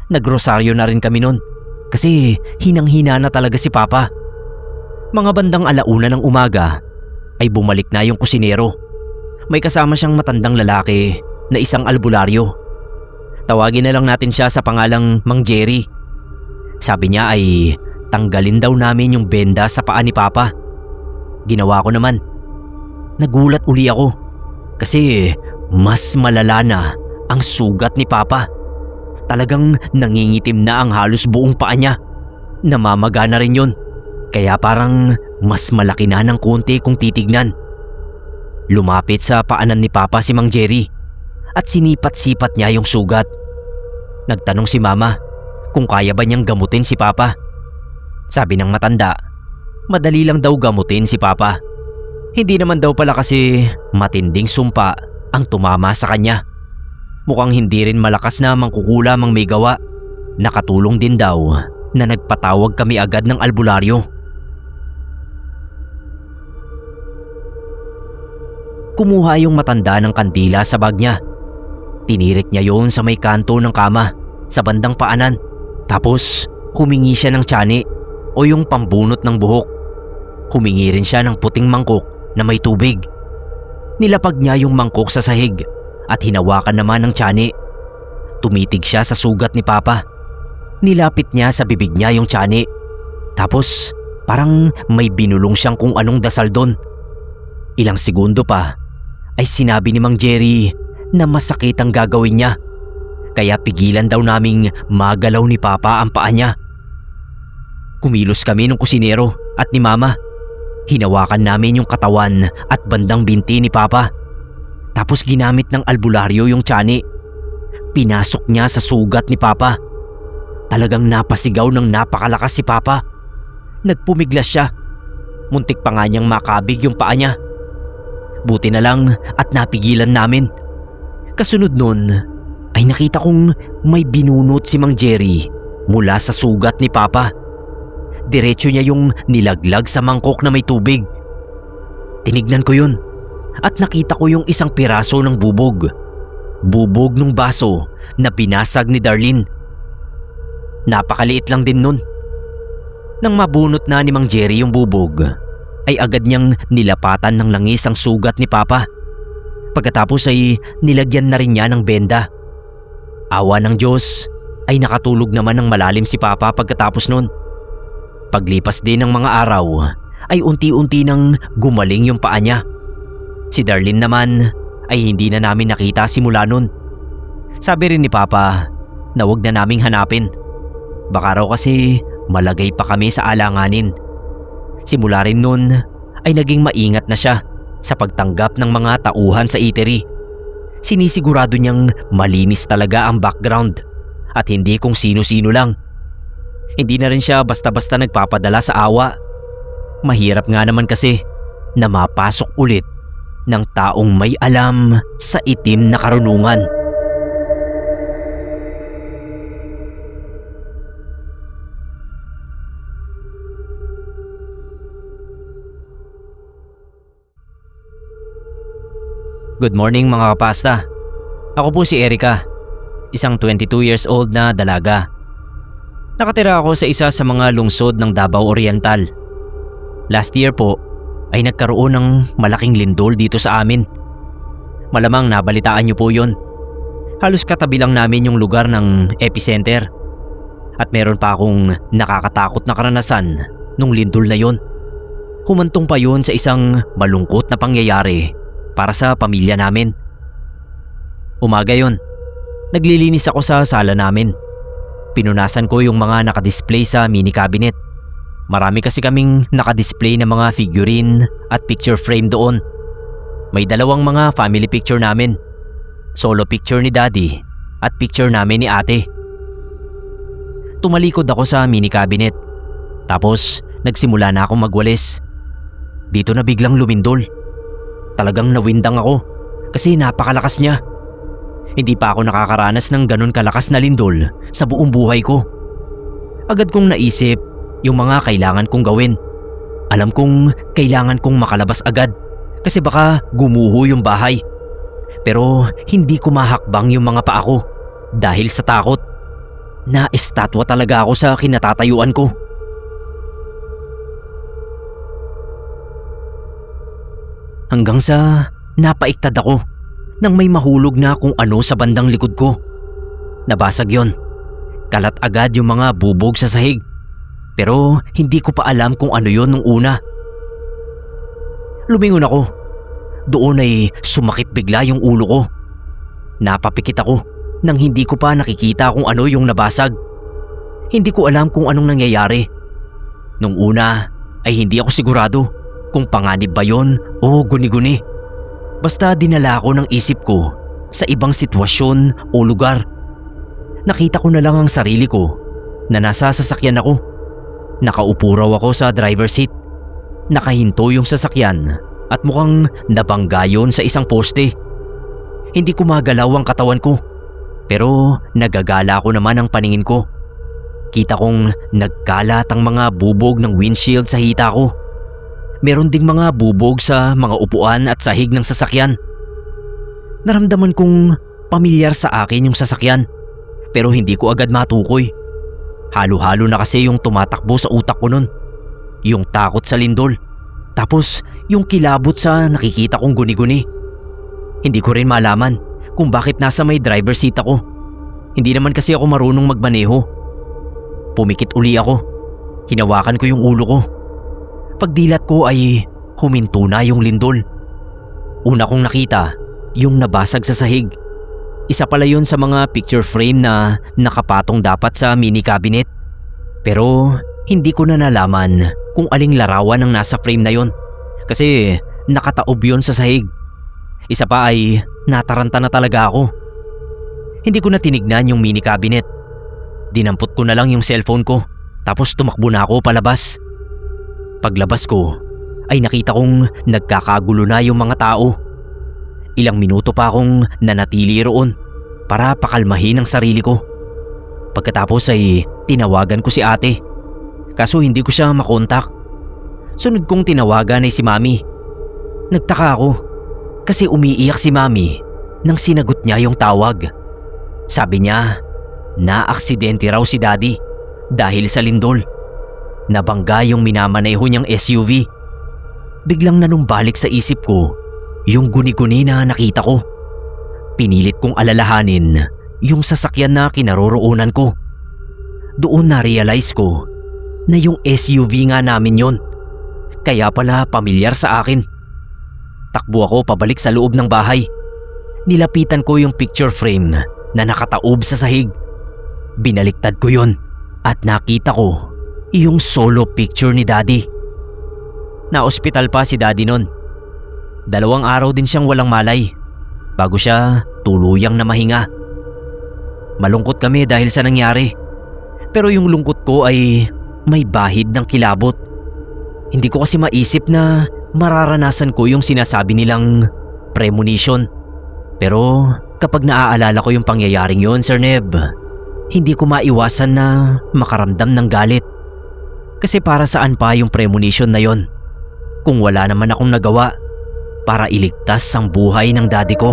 Nagrosaryo na rin kami nun kasi hinang-hina na talaga si Papa. Mga bandang 1:00 ng umaga ay bumalik na yung kusinero. May kasama siyang matandang lalaki na isang albularyo. Tawagin na lang natin siya sa pangalang Mang Jerry. Sabi niya ay tanggalin daw namin yung benda sa paa ni Papa. Ginawa ko naman. Nagulat uli ako kasi mas malala na ang sugat ni Papa. Talagang nangingitim na ang halos buong paa niya. Namamaga na rin yun. Kaya parang mas malaki na ng konti kung titignan. Lumapit sa paanan ni Papa si Mang Jerry at sinipat-sipat niya yung sugat. Nagtanong si Mama kung kaya ba niyang gamutin si Papa. Sabi ng matanda, madali lang daw gamutin si Papa. Hindi naman daw pala kasi matinding sumpa ang tumama sa kanya. Mukhang hindi rin malakas na mangkukulam ang may gawa. Nakatulong din daw na nagpatawag kami agad ng albularyo. Kumuha yung matanda ng kandila sa bag niya. Tinirik niya yon sa may kanto ng kama sa bandang paanan. Tapos humingi siya ng tsani o yung pambunot ng buhok. Humingi rin siya ng puting mangkok na may tubig. Nilapag niya yung mangkok sa sahig at hinawakan naman ng tsani. Tumitig siya sa sugat ni Papa. Nilapit niya sa bibig niya yung tsani. Tapos parang may binulong siyang kung anong dasal doon. Ilang segundo pa ay sinabi ni Mang Jerry na masakit ang gagawin niya. Kaya pigilan daw naming magalaw ni Papa ang paa niya. Kumilos kami ng kusinero at ni Mama. Hinawakan namin yung katawan at bandang binti ni Papa. Tapos ginamit ng albularyo yung tsani. Pinasok niya sa sugat ni Papa. Talagang napasigaw ng napakalakas si Papa. Nagpumiglas siya. Muntik pa nga niyang makabig yung paa niya. Buti na lang at napigilan namin. Kasunod nun ay nakita kong may binunot si Mang Jerry mula sa sugat ni Papa. Diretso niya yung nilaglag sa mangkok na may tubig. Tinignan ko yun at nakita ko yung isang piraso ng bubog. Bubog ng baso na binasag ni Darlene. Napakaliit lang din nun. Nang mabunot na ni Mang Jerry yung bubog, ay agad niyang nilapatan ng langis ang sugat ni Papa. Pagkatapos ay nilagyan na rin niya ng benda. Awa ng Diyos ay nakatulog naman ng malalim si Papa pagkatapos nun. Paglipas din ng mga araw ay unti-unti nang gumaling yung paa niya. Si Darlene naman ay hindi na namin nakita simula nun. Sabi rin ni Papa na wag na naming hanapin. Baka raw kasi malagay pa kami sa alanganin. Simula rin nun ay naging maingat na siya sa pagtanggap ng mga tauhan sa eatery. Sinisigurado niyang malinis talaga ang background at hindi kung sino-sino lang. Hindi na rin siya basta-basta nagpapadala sa awa. Mahirap nga naman kasi na mapasok ulit ng taong may alam sa itim na karunungan. Good morning mga kapasta. Ako po si Erica, isang 22 years old na dalaga. Nakatira ako sa isa sa mga lungsod ng Davao Oriental. Last year po ay nagkaroon ng malaking lindol dito sa amin. Malamang nabalitaan niyo po yon. Halos katabi lang namin yung lugar ng epicenter. At meron pa akong nakakatakot na karanasan nung lindol na yon. Humantong pa yon sa isang malungkot na pangyayari para sa pamilya namin. Umaga yon, naglilinis ako sa sala namin. Pinunasan ko yung mga nakadisplay sa mini cabinet. Marami kasi kaming nakadisplay na mga figurine at picture frame doon. May dalawang mga family picture namin. Solo picture ni Daddy at picture namin ni Ate. Tumalikod ako sa mini cabinet. Tapos nagsimula na akong magwalis. Dito na biglang lumindol. Talagang nawindang ako kasi napakalakas niya. Hindi pa ako nakakaranas ng ganun kalakas na lindol sa buong buhay ko. Agad kong naisip yung mga kailangan kong gawin. Alam kong kailangan kong makalabas agad kasi baka gumuho yung bahay. Pero hindi ko mahakbang yung mga paa ko dahil sa takot. Na-estatwa talaga ako sa kinatatayuan ko. Hanggang sa napaiktad ako nang may mahulog na kung ano sa bandang likod ko. Nabasag yon. Kalat agad yung mga bubog sa sahig. Pero hindi ko pa alam kung ano yon nung una. Lumingon ako. Doon ay sumakit bigla yung ulo ko. Napapikit ako nang hindi ko pa nakikita kung ano yung nabasag. Hindi ko alam kung anong nangyayari. Nung una ay hindi ako sigurado kung panganib ba yon o guni-guni. Basta dinala ako ng isip ko sa ibang sitwasyon o lugar. Nakita ko na lang ang sarili ko na nasa sasakyan ako. Nakaupo raw ako sa driver seat. Nakahinto yung sasakyan at mukhang nabangga yun sa isang poste. Hindi ko magalaw ang katawan ko pero nagagala ko naman ang paningin ko. Kita kong nagkalat ang mga bubog ng windshield sa hita ko. Meron ding mga bubog sa mga upuan at sahig ng sasakyan. Naramdaman kong pamilyar sa akin yung sasakyan pero hindi ko agad matukoy. Halo-halo na kasi yung tumatakbo sa utak ko nun. Yung takot sa lindol. Tapos yung kilabot sa nakikita kong guni-guni. Hindi ko rin malaman kung bakit nasa may driver seat ako. Hindi naman kasi ako marunong magmaneho. Pumikit uli ako. Hinawakan ko yung ulo ko. Pagdilat ko ay huminto na yung lindol. Una kong nakita yung nabasag sa sahig. Isa pala yun sa mga picture frame na nakapatong dapat sa mini cabinet. Pero hindi ko na nalaman kung aling larawan ang nasa frame na yun kasi nakataob yun sa sahig. Isa pa ay nataranta na talaga ako. Hindi ko na tinignan yung mini cabinet. Dinampot ko na lang yung cellphone ko tapos tumakbo na ako palabas. Paglabas ko ay nakita kong nagkakagulo na yung mga tao. Ilang minuto pa akong nanatili roon para pakalmahin ang sarili ko. Pagkatapos ay tinawagan ko si ate. Kaso hindi ko siya makontak. Sunod kong tinawagan ay si mami. Nagtaka ako kasi umiiyak si mami nang sinagot niya yung tawag. Sabi niya, na-aksidente raw si daddy dahil sa lindol. Nabangga yung minamaneho niyang SUV. Biglang nanumbalik sa isip ko yung guni-guni na nakita ko. Pinilit kong alalahanin yung sasakyan na kinaroroonan ko. Doon na-realize ko na yung SUV nga namin yon. Kaya pala pamilyar sa akin. Takbo ako pabalik sa loob ng bahay. Nilapitan ko yung picture frame na nakataob sa sahig. Binaliktad ko yon at nakita ko yung solo picture ni daddy. Na-ospital pa si daddy nun. 2 araw din siyang walang malay bago siya tuluyang na mahinga. Malungkot kami dahil sa nangyari. Pero yung lungkot ko ay may bahid ng kilabot. Hindi ko kasi maisip na mararanasan ko yung sinasabi nilang premonition. Pero kapag naaalala ko yung pangyayaring yon, Sir Neb, hindi ko maiwasan na makaramdam ng galit. Kasi para saan pa yung premonition na yon kung wala naman akong nagawa para iligtas ang buhay ng daddy ko.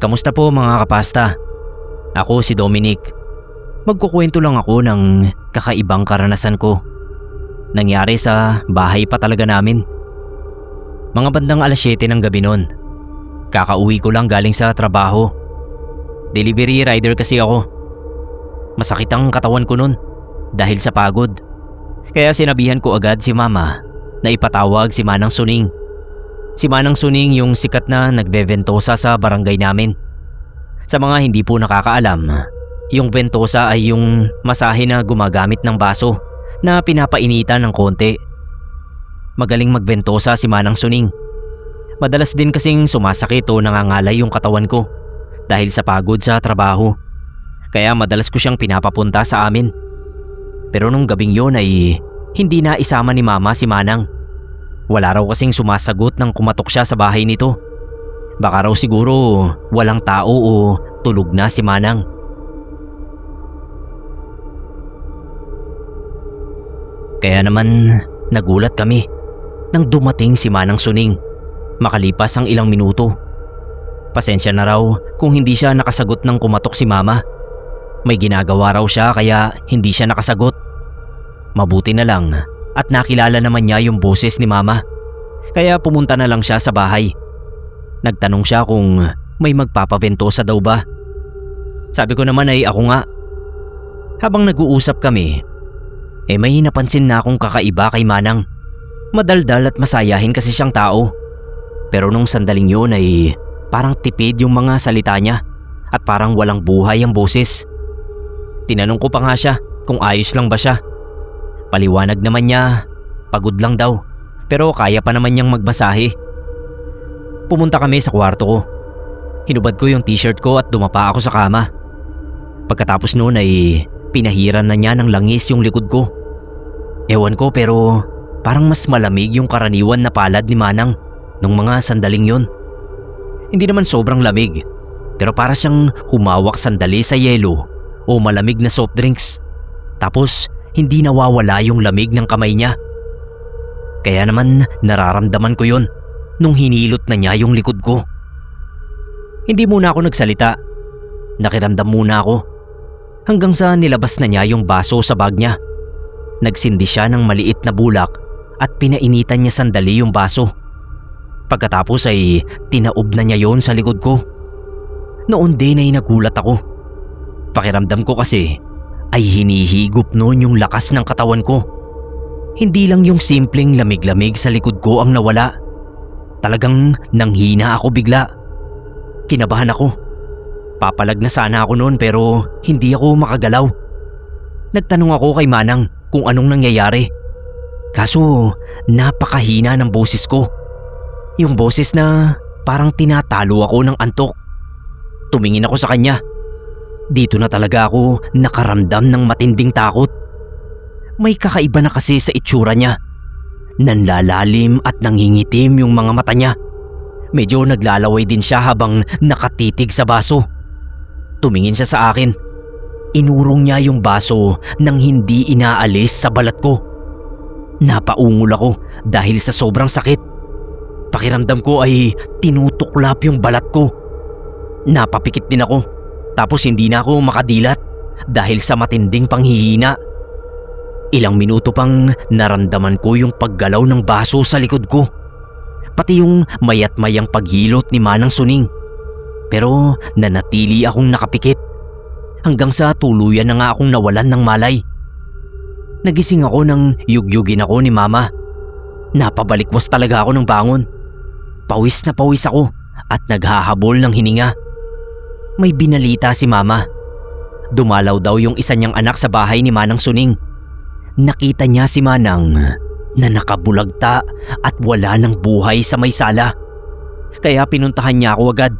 Kamusta po mga kapasta? Ako si Dominic. Magkukwento lang ako ng kakaibang karanasan ko. Nangyari sa bahay pa talaga namin. Mga bandang 7:00 ng gabi noon. Kakauwi ko lang galing sa trabaho. Delivery rider kasi ako. Masakit ang katawan ko noon dahil sa pagod. Kaya sinabihan ko agad si mama na ipatawag si Manang Suning. Si Manang Suning yung sikat na nagbe-ventosa sa barangay namin. Sa mga hindi po nakakaalam, yung ventosa ay yung masahe na gumagamit ng baso na pinapainitan ng konti. Magaling magventosa si Manang Suning. Madalas din kasing sumasakit o nangangalay yung katawan ko dahil sa pagod sa trabaho. Kaya madalas ko siyang pinapapunta sa amin. Pero nung gabing yun ay hindi na isama ni mama si Manang. Wala raw kasing sumasagot nang kumatok siya sa bahay nito. Baka raw siguro walang tao o tulog na si Manang. Kaya naman nagulat kami nang dumating si Manang Suning makalipas ang ilang minuto. Pasensya na raw kung hindi siya nakasagot nang kumatok si mama. May ginagawa raw siya kaya hindi siya nakasagot. Mabuti na lang at nakilala naman niya yung boses ni mama. Kaya pumunta na lang siya sa bahay. Nagtanong siya kung may magpapaventosa daw ba. Sabi ko naman ay ako nga. Habang nag-uusap kami, may napansin na akong kakaiba kay Manang. Madaldal at masayahin kasi siyang tao. Pero nung sandaling yun ay parang tipid yung mga salita niya at parang walang buhay ang boses. Tinanong ko pa nga siya kung ayos lang ba siya. Paliwanag naman niya, pagod lang daw pero kaya pa naman niyang magmasahe. Pumunta kami sa kwarto ko. Hinubad ko yung t-shirt ko at dumapa ako sa kama. Pagkatapos noon ay pinahiran na niya ng langis yung likod ko. Ewan ko pero parang mas malamig yung karaniwan na palad ni Manang nung mga sandaling yun. Hindi naman sobrang lamig pero para siyang humawak sandali sa yelo o malamig na soft drinks. Tapos hindi nawawala yung lamig ng kamay niya. Kaya naman nararamdaman ko yun nung hinilot na niya yung likod ko. Hindi muna ako nagsalita. Nakiramdam muna ako hanggang sa nilabas na niya yung baso sa bag niya. Nagsindi siya ng maliit na bulak at pinainitan niya sandali yung baso. Pagkatapos ay tinaob na niya yon sa likod ko. Noon din ay nagulat ako. Pakiramdam ko kasi ay hinihigop noon yung lakas ng katawan ko. Hindi lang yung simpleng lamig-lamig sa likod ko ang nawala. Talagang nanghina ako bigla. Kinabahan ako. Papalag na sana ako noon pero hindi ako makagalaw. Nagtanong ako kay Manang kung anong nangyayari. Kaso napakahina ng boses ko. Yung boses na parang tinatalo ako ng antok. Tumingin ako sa kanya. Dito na talaga ako nakaramdam ng matinding takot. May kakaiba na kasi sa itsura niya. Nanlalalim at nangingitim yung mga mata niya. Medyo naglalaway din siya habang nakatitig sa baso. Tumingin siya sa akin. Inurong niya yung baso nang hindi inaalis sa balat ko. Napaungol ako dahil sa sobrang sakit. Pakiramdam ko ay tinutuklap yung balat ko. Napapikit din ako, tapos hindi na ako makadilat dahil sa matinding panghihina. Ilang minuto pang naramdaman ko yung paggalaw ng baso sa likod ko. Pati yung mayat-mayang paghilot ni Manang Suning. Pero nanatili akong nakapikit. Hanggang sa tuluyan na nga akong nawalan ng malay. Nagising ako nang yugyugin ako ni Mama. Napabalikwas talaga ako ng bangon. Pawis na pawis ako at naghahabol ng hininga. May binalita si Mama. Dumalaw daw yung isa niyang anak sa bahay ni Manang Suning. Nakita niya si Manang na nakabulagta at wala ng buhay sa may sala. Kaya pinuntahan niya ako agad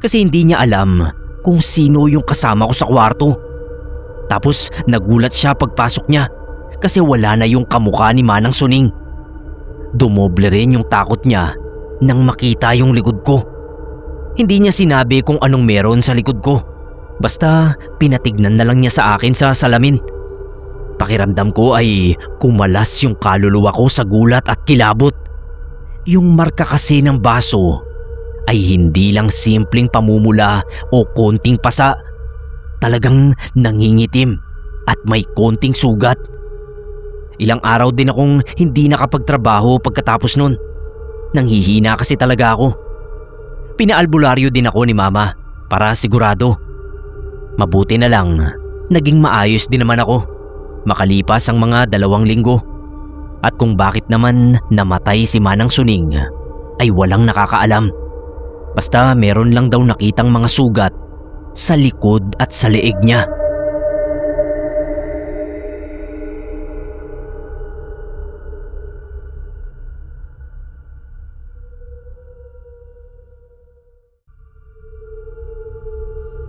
kasi hindi niya alam kung sino yung kasama ko sa kwarto. Tapos nagulat siya pagpasok niya kasi wala na yung kamukha ni Manang Suning. Dumoble rin yung takot niya nang makita yung likod ko. Hindi niya sinabi kung anong meron sa likod ko. Basta pinatignan na lang niya sa akin sa salamin. Pakiramdam ko ay kumalas yung kaluluwa ko sa gulat at kilabot. Yung marka kasi ng baso ay hindi lang simpleng pamumula o konting pasa. Talagang nangingitim at may konting sugat. Ilang araw din akong hindi nakapagtrabaho pagkatapos nun. Nanghihina kasi talaga ako. Pinaalbularyo din ako ni Mama para sigurado. Mabuti na lang, naging maayos din naman ako. Makalipas ang mga 2 linggo. At kung bakit naman namatay si Manang Suning ay walang nakakaalam. Basta meron lang daw nakitang mga sugat sa likod at sa leeg niya.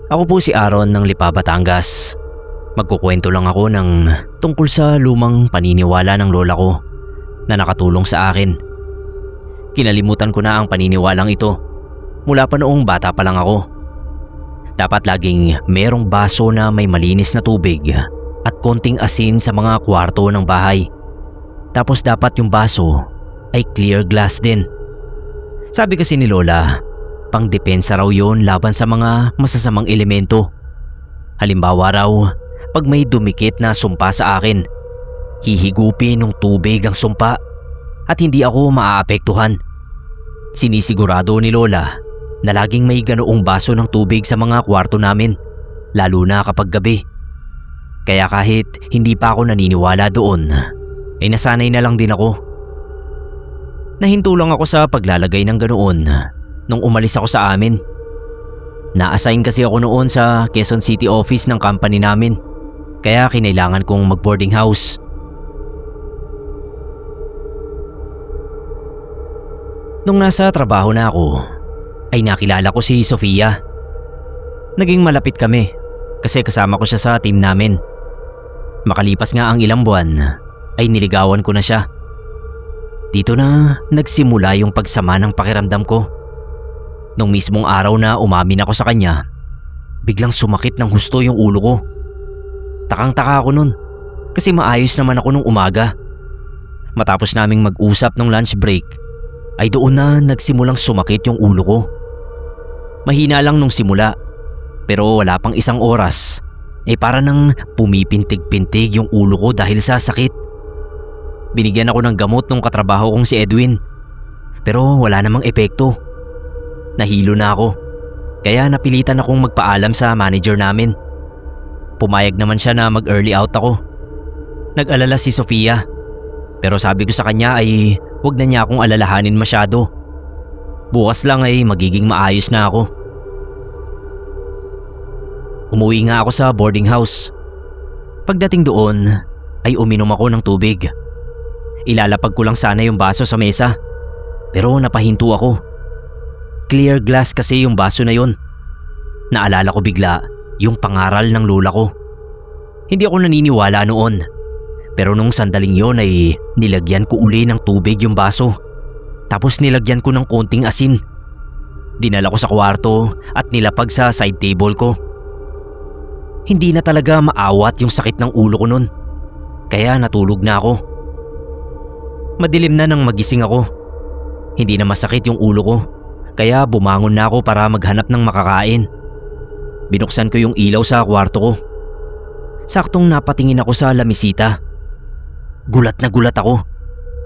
Ako po si Aaron ng Lipa, Batangas. Magkukwento lang ako ng tungkol sa lumang paniniwala ng lola ko na nakatulong sa akin. Kinalimutan ko na ang paniniwalang ito mula pa noong bata pa lang ako. Dapat laging merong baso na may malinis na tubig at konting asin sa mga kwarto ng bahay. Tapos dapat yung baso ay clear glass din. Sabi kasi ni Lola, pangdepensa raw yun laban sa mga masasamang elemento. Halimbawa raw, pag may dumikit na sumpa sa akin, hihigupin ng tubig ang sumpa at hindi ako maaapektuhan. Sinisigurado ni Lola na laging may ganoong baso ng tubig sa mga kwarto namin, lalo na kapag gabi. Kaya kahit hindi pa ako naniniwala doon, ay nasanay na lang din ako. Nahinto lang ako sa paglalagay ng ganoon nung umalis ako sa amin. Na-assign kasi ako noon sa Quezon City office ng company namin, kaya kinailangan kong mag-boarding house. Nung nasa trabaho na ako, ay nakilala ko si Sofia. Naging malapit kami kasi kasama ko siya sa team namin. Makalipas nga ang ilang buwan, ay niligawan ko na siya. Dito na nagsimula yung pagsama ng pakiramdam ko. Nung mismong araw na umamin ako sa kanya, biglang sumakit ng husto yung ulo ko. Takang-taka ako nun kasi maayos naman ako nung umaga. Matapos naming mag-usap nung lunch break, ay doon na nagsimulang sumakit yung ulo ko. Mahina lang nung simula, pero wala pang 1 oras, para nang pumipintig-pintig yung ulo ko dahil sa sakit. Binigyan ako ng gamot nung katrabaho kong si Edwin, pero wala namang epekto. Nahilo na ako, kaya napilitan akong magpaalam sa manager namin. Pumayag naman siya na mag-early out ako. Nag-alala si Sofia, pero sabi ko sa kanya ay huwag na niya akong alalahanin masyado. Bukas lang ay magiging maayos na ako. Umuwi nga ako sa boarding house. Pagdating doon ay uminom ako ng tubig. Ilalapag ko lang sana yung baso sa mesa, pero napahinto ako. Clear glass kasi yung baso na yun. Naalala ko bigla yung pangaral ng lola ko. Hindi ako naniniwala noon, Pero nung sandaling yon ay nilagyan ko uli ng tubig yung baso. Tapos nilagyan ko ng konting asin. Dinala ko sa kwarto at nilapag sa side table ko. Hindi na talaga maawat yung sakit ng ulo ko nun. Kaya natulog na ako. Madilim na nang magising ako. Hindi na masakit yung ulo ko. Kaya bumangon na ako para maghanap ng makakain. Binuksan ko yung ilaw sa kwarto ko. Saktong napatingin ako sa lamisita. Gulat na gulat ako.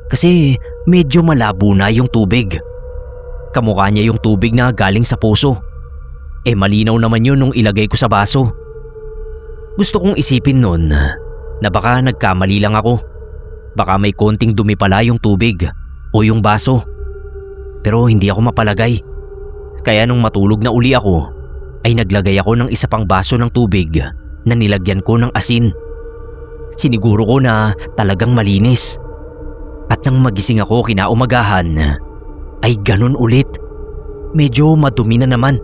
Kasi medyo malabo na yung tubig. Kamukha niya yung tubig na galing sa puso. Malinaw naman yun nung ilagay ko sa baso. Gusto kong isipin nun na baka nagkamali lang ako. Baka may konting dumi pala yung tubig o yung baso. Pero hindi ako mapalagay. Kaya nung matulog na uli ako, ay naglagay ako ng isa pang baso ng tubig na nilagyan ko ng asin. Siniguro ko na talagang malinis. At nang magising ako kinaumagahan, ay ganun ulit. Medyo madumi na naman.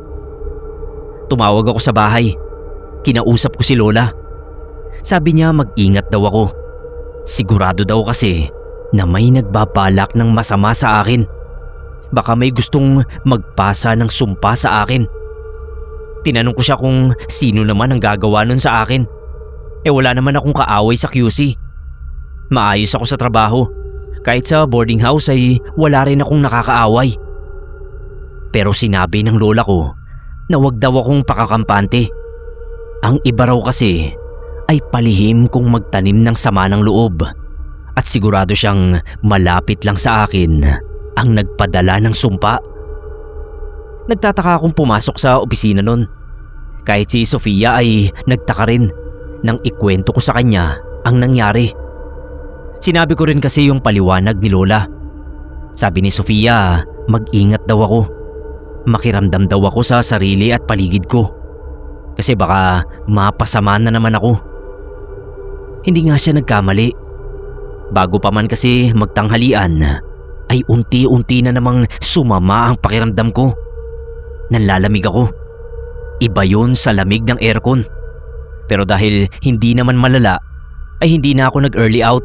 Tumawag ako sa bahay. Kinausap ko si Lola. Sabi niya mag-ingat daw ako. Sigurado daw kasi na may nagbabalak ng masama sa akin. Baka may gustong magpasa ng sumpa sa akin. Tinanong ko siya kung sino naman ang gagawa nun sa akin. Wala naman akong kaaway sa QC. Maayos ako sa trabaho. Kahit sa boarding house ay wala rin akong nakakaaway. Pero sinabi ng lola ko na wag daw akong pakakampante. Ang iba raw kasi ay palihim kung magtanim ng sama ng loob. At sigurado siyang malapit lang sa akin ang nagpadala ng sumpa. Nagtataka akong pumasok sa opisina nun. Kahit si Sofia ay nagtaka rin nang ikwento ko sa kanya ang nangyari. Sinabi ko rin kasi yung paliwanag ni Lola. Sabi ni Sofia, mag-ingat daw ako. Makiramdam daw ako sa sarili at paligid ko. Kasi baka mapasama na naman ako. Hindi nga siya nagkamali. Bago pa man kasi magtanghalian, ay unti-unti na namang sumama ang pakiramdam ko. Nanlalamig ako. Iba yun sa lamig ng aircon. Pero dahil hindi naman malala, ay hindi na ako nag-early out.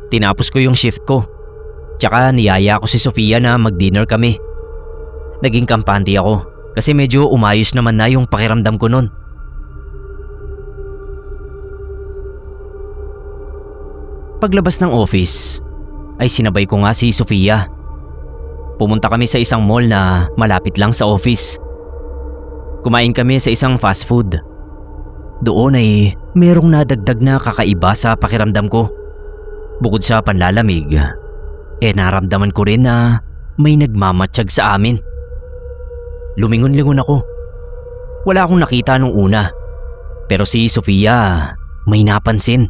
Tinapos ko yung shift ko. Tsaka niyaya ko si Sofia na mag-dinner kami. Naging kampante ako kasi medyo umayos naman na yung pakiramdam ko nun. Paglabas ng office, ay sinabay ko nga si Sofia. Pumunta kami sa isang mall na malapit lang sa office. Kumain kami sa isang fast food. Doon ay merong nadagdag na kakaiba sa pakiramdam ko. Bukod sa panlalamig, naramdaman ko rin na may nagmamatsyag sa amin. Lumingon-lingon ako. Wala akong nakita nung una. Pero si Sofia may napansin.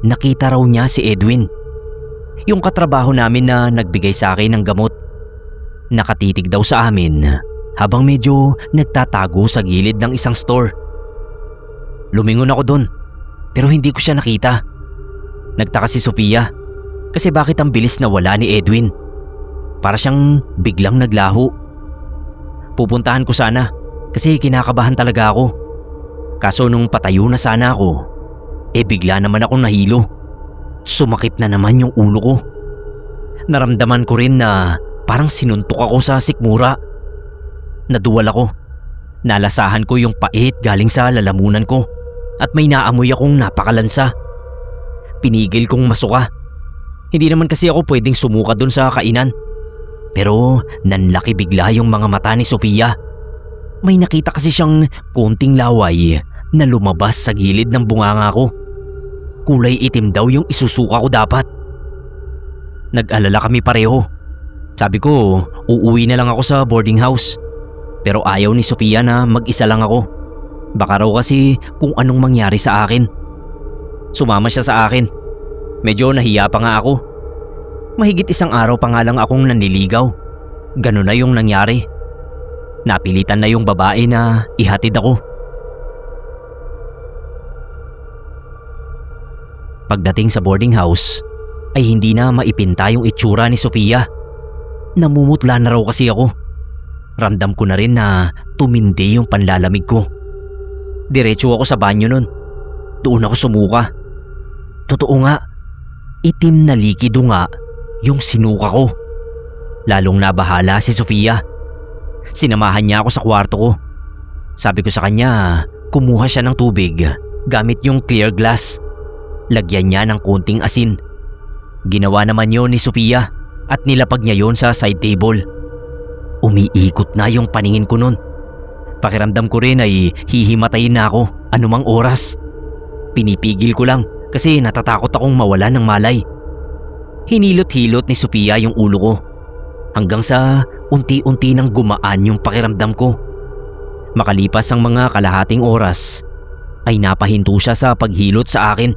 Nakita raw niya si Edwin. Yung katrabaho namin na nagbigay sa akin ng gamot. Nakatitig daw sa amin habang medyo nagtatago sa gilid ng isang store. Lumingon ako doon pero hindi ko siya nakita. Nagtaka si Sofia kasi bakit ang bilis na wala ni Edwin. Para siyang biglang naglaho. Pupuntahan ko sana kasi kinakabahan talaga ako. Kaso nung patayo na sana ako, bigla naman akong nahilo. Sumakit na naman yung ulo ko. Naramdaman ko rin na parang sinuntok ako sa sikmura. Naduwal ako. Nalasahan ko yung pait galing sa lalamunan ko at may naamoy akong napakalansa. Pinigil kong masuka. Hindi naman kasi ako pwedeng sumuka dun sa kainan. Pero nanlaki bigla yung mga mata ni Sofia. May nakita kasi siyang konting laway na lumabas sa gilid ng bunganga ko. Kulay itim daw yung isusuka ko dapat. Nag-alala kami pareho. Sabi ko, uuwi na lang ako sa boarding house. Pero ayaw ni Sofia na mag-isa lang ako. Baka raw kasi kung anong mangyari sa akin. Sumama siya sa akin. Medyo nahiya pa nga ako. Mahigit isang araw pa nga lang akong nanliligaw. Ganun na yung nangyari. Napilitan na yung babae na ihatid ako. Pagdating sa boarding house, ay hindi na maipinta yung itsura ni Sofia. Namumutla na raw kasi ako. Ramdam ko na rin na tumindi yung panlalamig ko. Diretso ako sa banyo nun. Doon ako sumuka. Totoo nga, itim na likido nga yung sinuka ko. Lalong nabahala si Sofia. Sinamahan niya ako sa kwarto ko. Sabi ko sa kanya, kumuha siya ng tubig gamit yung clear glass. Lagyan niya ng konting asin. Ginawa naman yon ni Sofia at nilapag niya yon sa side table. Umiikot na yung paningin ko nun. Pakiramdam ko rin ay hihimatayin na ako anumang oras. Pinipigil ko lang kasi natatakot akong mawala ng malay. Hinilot-hilot ni Sofia yung ulo ko hanggang sa unti-unti nang gumaan yung pakiramdam ko. Makalipas ang mga kalahating oras ay napahinto siya sa paghilot sa akin.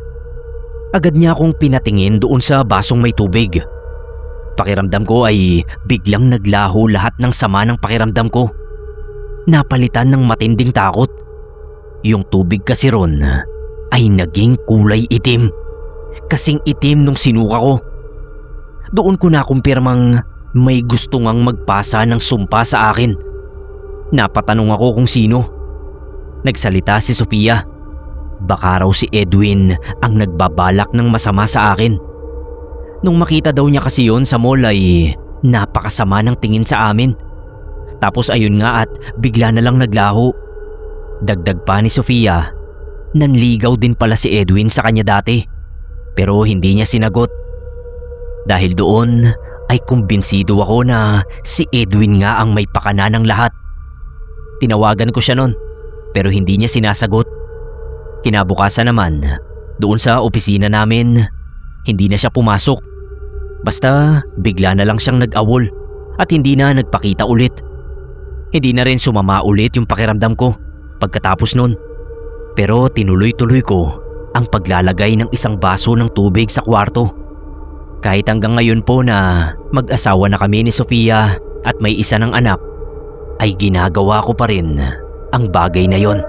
Agad niya akong pinatingin doon sa basong may tubig. Pakiramdam ko ay biglang naglaho lahat ng sama ng pakiramdam ko. Napalitan ng matinding takot. Yung tubig kasi ron ay naging kulay itim. Kasing itim nung sinuka ko. Doon ko nakumpirmang may gusto ngang magpasa ng sumpa sa akin. Napatanong ako kung sino. Nagsalita si Sofia. Baka raw si Edwin ang nagbabalak ng masama sa akin. Nung makita daw niya kasi yon sa mall ay napakasama ng tingin sa amin. Tapos ayun nga at bigla na lang naglaho. Dagdag pa ni Sofia, nanligaw din pala si Edwin sa kanya dati. Pero hindi niya sinagot. Dahil doon ay kumbinsido ako na si Edwin nga ang may pakana ng lahat. Tinawagan ko siya nun pero hindi niya sinasagot. Kinabukasan naman, doon sa opisina namin, hindi na siya pumasok. Basta bigla na lang siyang nag-awol at hindi na nagpakita ulit. Hindi na rin sumama ulit yung pakiramdam ko pagkatapos nun. Pero tinuloy-tuloy ko ang paglalagay ng isang baso ng tubig sa kwarto. Kahit hanggang ngayon po na mag-asawa na kami ni Sofia at may isa ng anak, ay ginagawa ko pa rin ang bagay na yon.